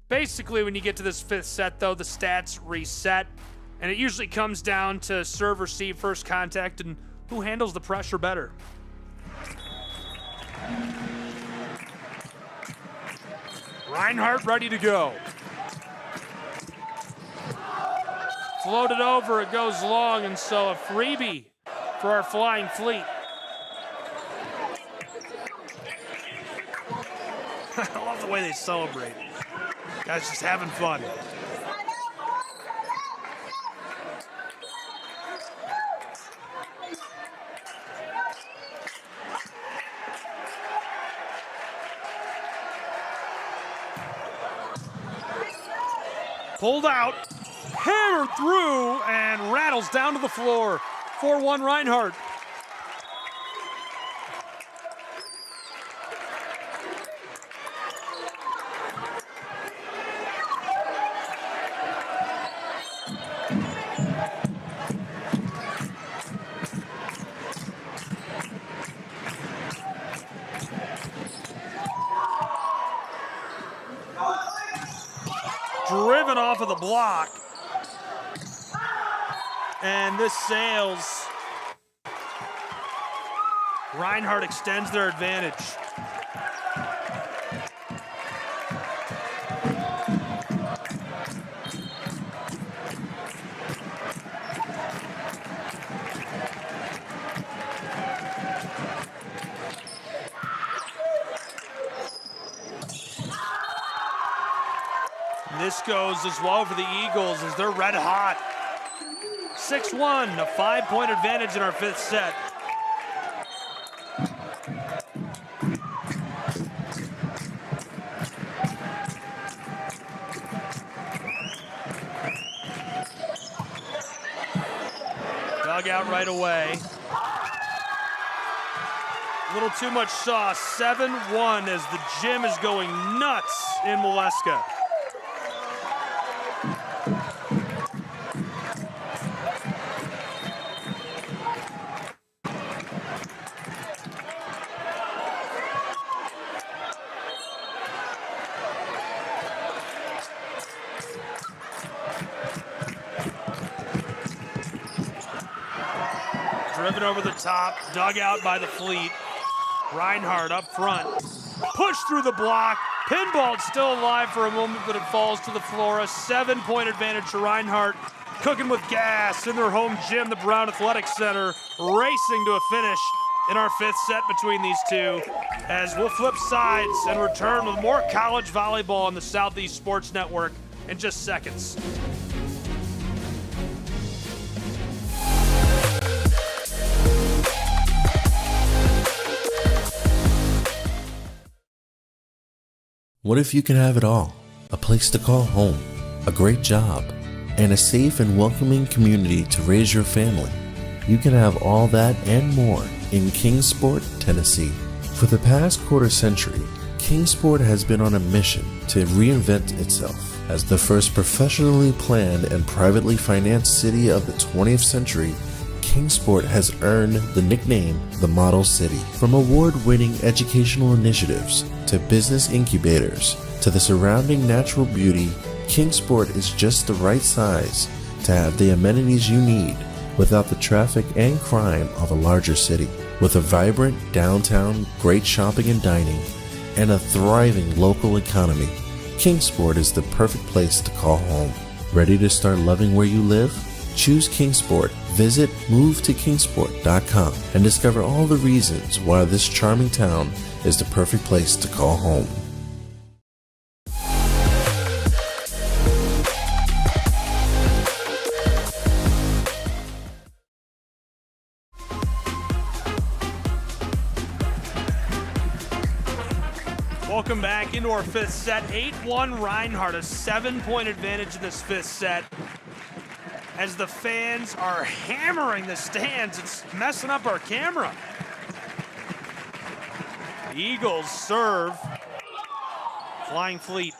Basically, when you get to this 5th set, though, the stats reset, and it usually comes down to serve, receive, first contact, and who handles the pressure better. Reinhardt ready to go. Floated over, it goes long, and so a freebie for our Flying Fleet. I love the way they celebrate. Guys just having fun. Pulled out, hammered through, and rattles down to the floor. 4-1 Reinhardt. Driven off of the block. And this sails. Reinhardt extends their advantage. This goes as well for the Eagles as they're red hot. 6-1, a 5-point advantage in our fifth set. Dug out right away. A little too much sauce. 7-1 as the gym is going nuts in Waleska. Driven over the top, dug out by the Fleet. Reinhardt up front. Push through the block. Pinball's still alive for a moment, but it falls to the floor. A 7-point advantage to Reinhardt. Cooking with gas in their home gym, the Brown Athletic Center. Racing to a finish in our fifth set between these two. As we'll flip sides and return with more college volleyball on the Southeast Sports Network in just seconds. What if you can have it all? A place to call home, a great job, and a safe and welcoming community to raise your family. You can have all that and more in Kingsport, Tennessee. For the past quarter century, Kingsport has been on a mission to reinvent itself. As the first professionally planned and privately financed city of the 20th century, Kingsport has earned the nickname the Model City. From award-winning educational initiatives to business incubators to the surrounding natural beauty, Kingsport is just the right size to have the amenities you need without the traffic and crime of a larger city. With a vibrant downtown, great shopping and dining, and a thriving local economy, Kingsport is the perfect place to call home. Ready to start loving where you live? Choose Kingsport. Visit movetokingsport.com and discover all the reasons why this charming town is the perfect place to call home. Welcome back into our fifth set. 8-1 Reinhardt, a 7-point advantage in this fifth set. As the fans are hammering the stands, it's messing up our camera. The Eagles serve. Flying Fleet.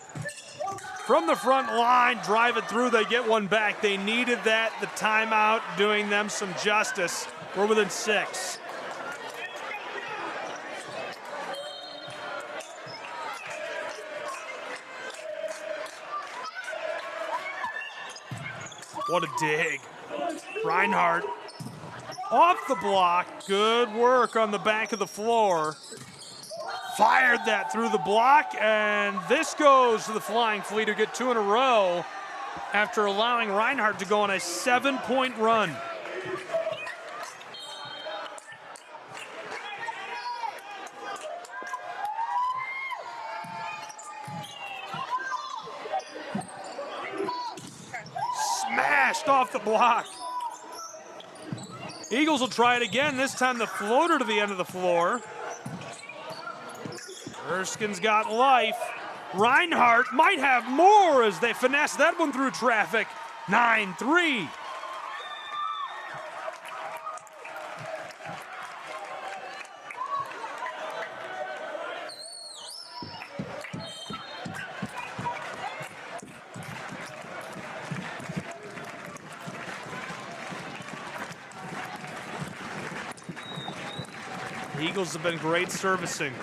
From the front line, drive it through, they get one back. They needed that, the timeout doing them some justice. We're within 6. What a dig. Reinhardt off the block. Good work on the back of the floor. Fired that through the block, and this goes to the Flying Fleet, who get 2 in a row after allowing Reinhardt to go on a 7-point run. Smashed off the block. Eagles will try it again, this time the floater to the end of the floor. Erskine's got life. Reinhardt might have more as they finesse that one through traffic. 9-3. The Eagles have been great servicing.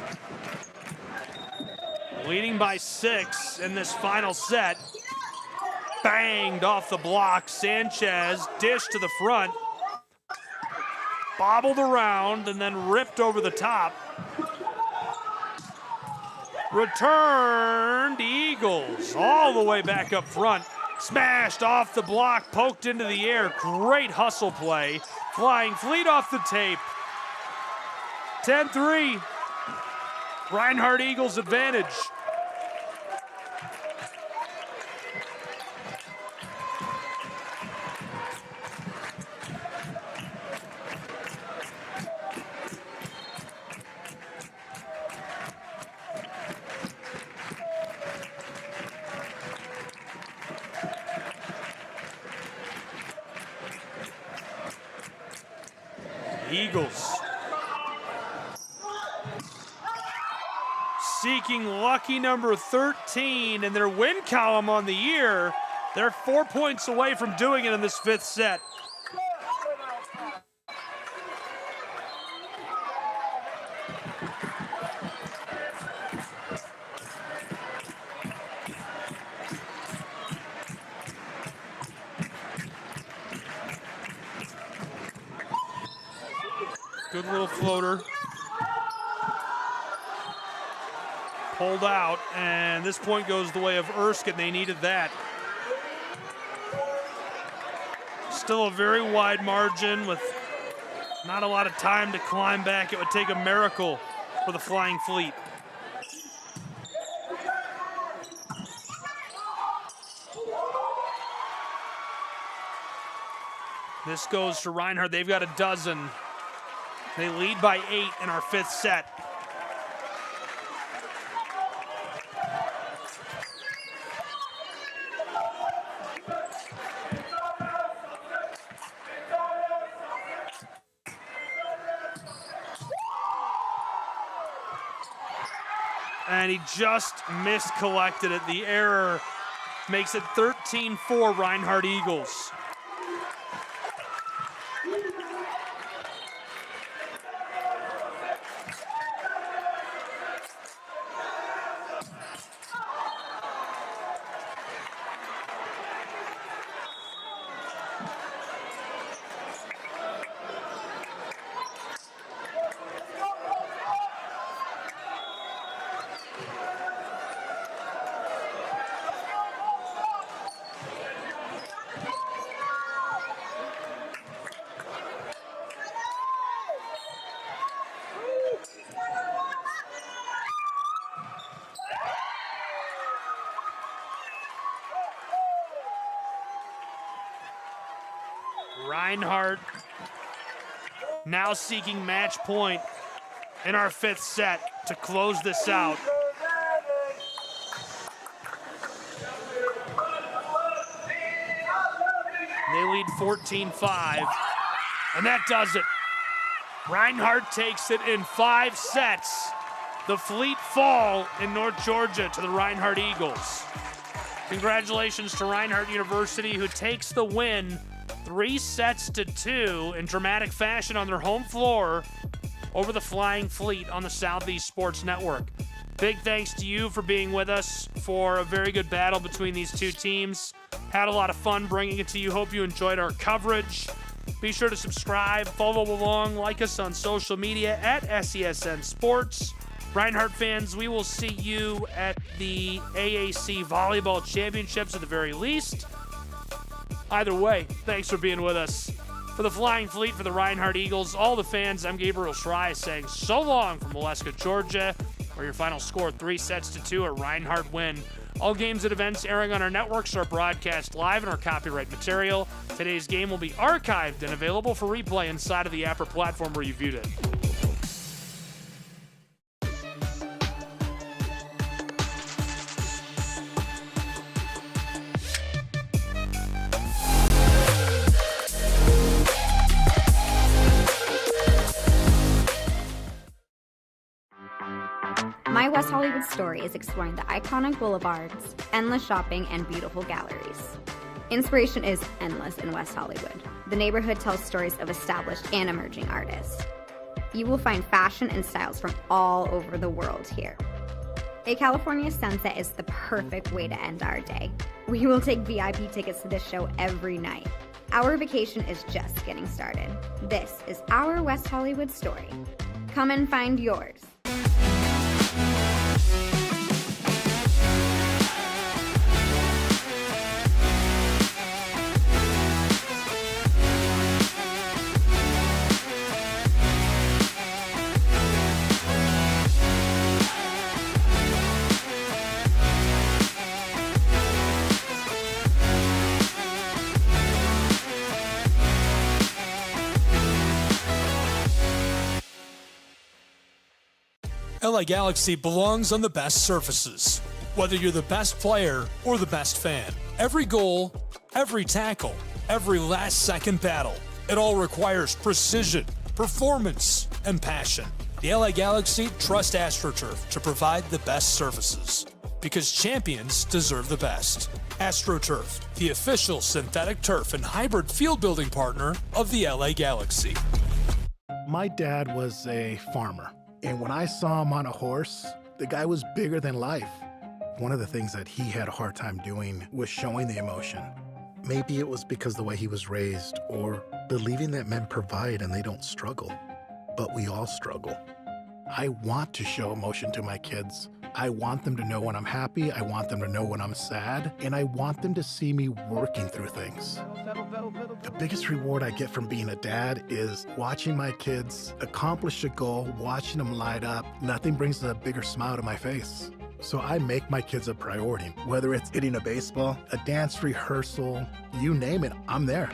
Leading by 6 in this final set. Banged off the block. Sanchez dished to the front. Bobbled around and then ripped over the top. Returned Eagles all the way back up front. Smashed off the block, poked into the air. Great hustle play. Flying Fleet off the tape. 10-3. Reinhardt Eagles advantage. Eagles seeking lucky number 13 in their win column on the year. They're 4 points away from doing it in this 5th set. Good little floater. Pulled out, and this point goes the way of Erskine. They needed that. Still a very wide margin with not a lot of time to climb back. It would take a miracle for the Flying Fleet. This goes to Reinhardt. They've got a dozen. They lead by 8 in our 5th set. And he just miscollected it. The error makes it 13-4 Reinhardt Eagles. Reinhardt now seeking match point in our 5th set to close this out. They lead 14-5, and that does it. Reinhardt takes it in 5 sets. The Fleet fall in North Georgia to the Reinhardt Eagles. Congratulations to Reinhardt University, who takes the win 3-2 in dramatic fashion on their home floor over the Flying Fleet on the Southeast Sports Network. Big thanks to you for being with us for a very good battle between these two teams. Had a lot of fun bringing it to you. Hope you enjoyed our coverage. Be sure to subscribe, follow along, like us on social media at SESN Sports. Reinhardt fans, we will see you at the AAC Volleyball Championships at the very least. Either way, thanks for being with us. For the Flying Fleet, for the Reinhardt Eagles, all the fans, I'm Gabriel Schrei saying so long from Waleska, Georgia, where your final score 3-2, a Reinhardt win. All games and events airing on our networks are broadcast live in our copyright material. Today's game will be archived and available for replay inside of the Apper platform where you viewed it. My West Hollywood story is exploring the iconic boulevards, endless shopping, and beautiful galleries. Inspiration is endless in West Hollywood. The neighborhood tells stories of established and emerging artists. You will find fashion and styles from all over the world here. A California sunset is the perfect way to end our day. We will take VIP tickets to this show every night. Our vacation is just getting started. This is our West Hollywood story. Come and find yours. LA Galaxy belongs on the best surfaces. Whether you're the best player or the best fan, every goal, every tackle, every last-second battle, it all requires precision, performance, and passion. The LA Galaxy trust AstroTurf to provide the best surfaces, because champions deserve the best. AstroTurf, the official synthetic turf and hybrid field building partner of the LA Galaxy. My dad was a farmer. And when I saw him on a horse, the guy was bigger than life. One of the things that he had a hard time doing was showing the emotion. Maybe it was because the way he was raised, or believing that men provide and they don't struggle. But we all struggle. I want to show emotion to my kids. I want them to know when I'm happy, I want them to know when I'm sad, and I want them to see me working through things. The biggest reward I get from being a dad is watching my kids accomplish a goal, watching them light up. Nothing brings a bigger smile to my face. So I make my kids a priority. Whether it's hitting a baseball, a dance rehearsal, you name it, I'm there.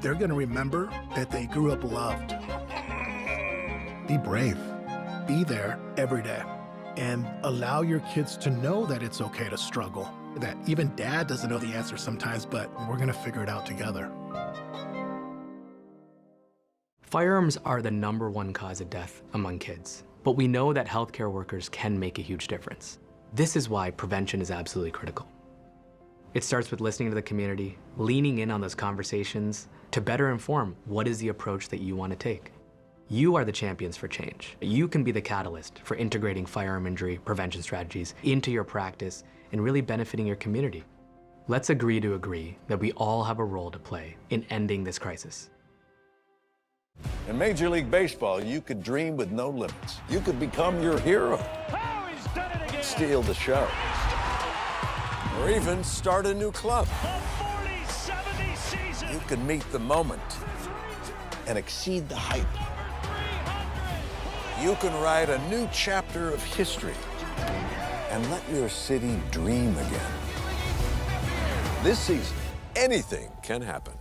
They're gonna remember that they grew up loved. Be brave. Be there every day. And allow your kids to know that it's okay to struggle. That even dad doesn't know the answer sometimes, but we're gonna figure it out together. Firearms are the #1 cause of death among kids, but we know that healthcare workers can make a huge difference. This is why prevention is absolutely critical. It starts with listening to the community, leaning in on those conversations to better inform what is the approach that you want to take. You are the champions for change. You can be the catalyst for integrating firearm injury prevention strategies into your practice and really benefiting your community. Let's agree to agree that we all have a role to play in ending this crisis. In Major League Baseball, you could dream with no limits. You could become your hero. Oh, he's done it again. Steal the show. Or even start a new club. The 40-70 season. You could meet the moment and exceed the hype. You can write a new chapter of history and let your city dream again. This season, anything can happen.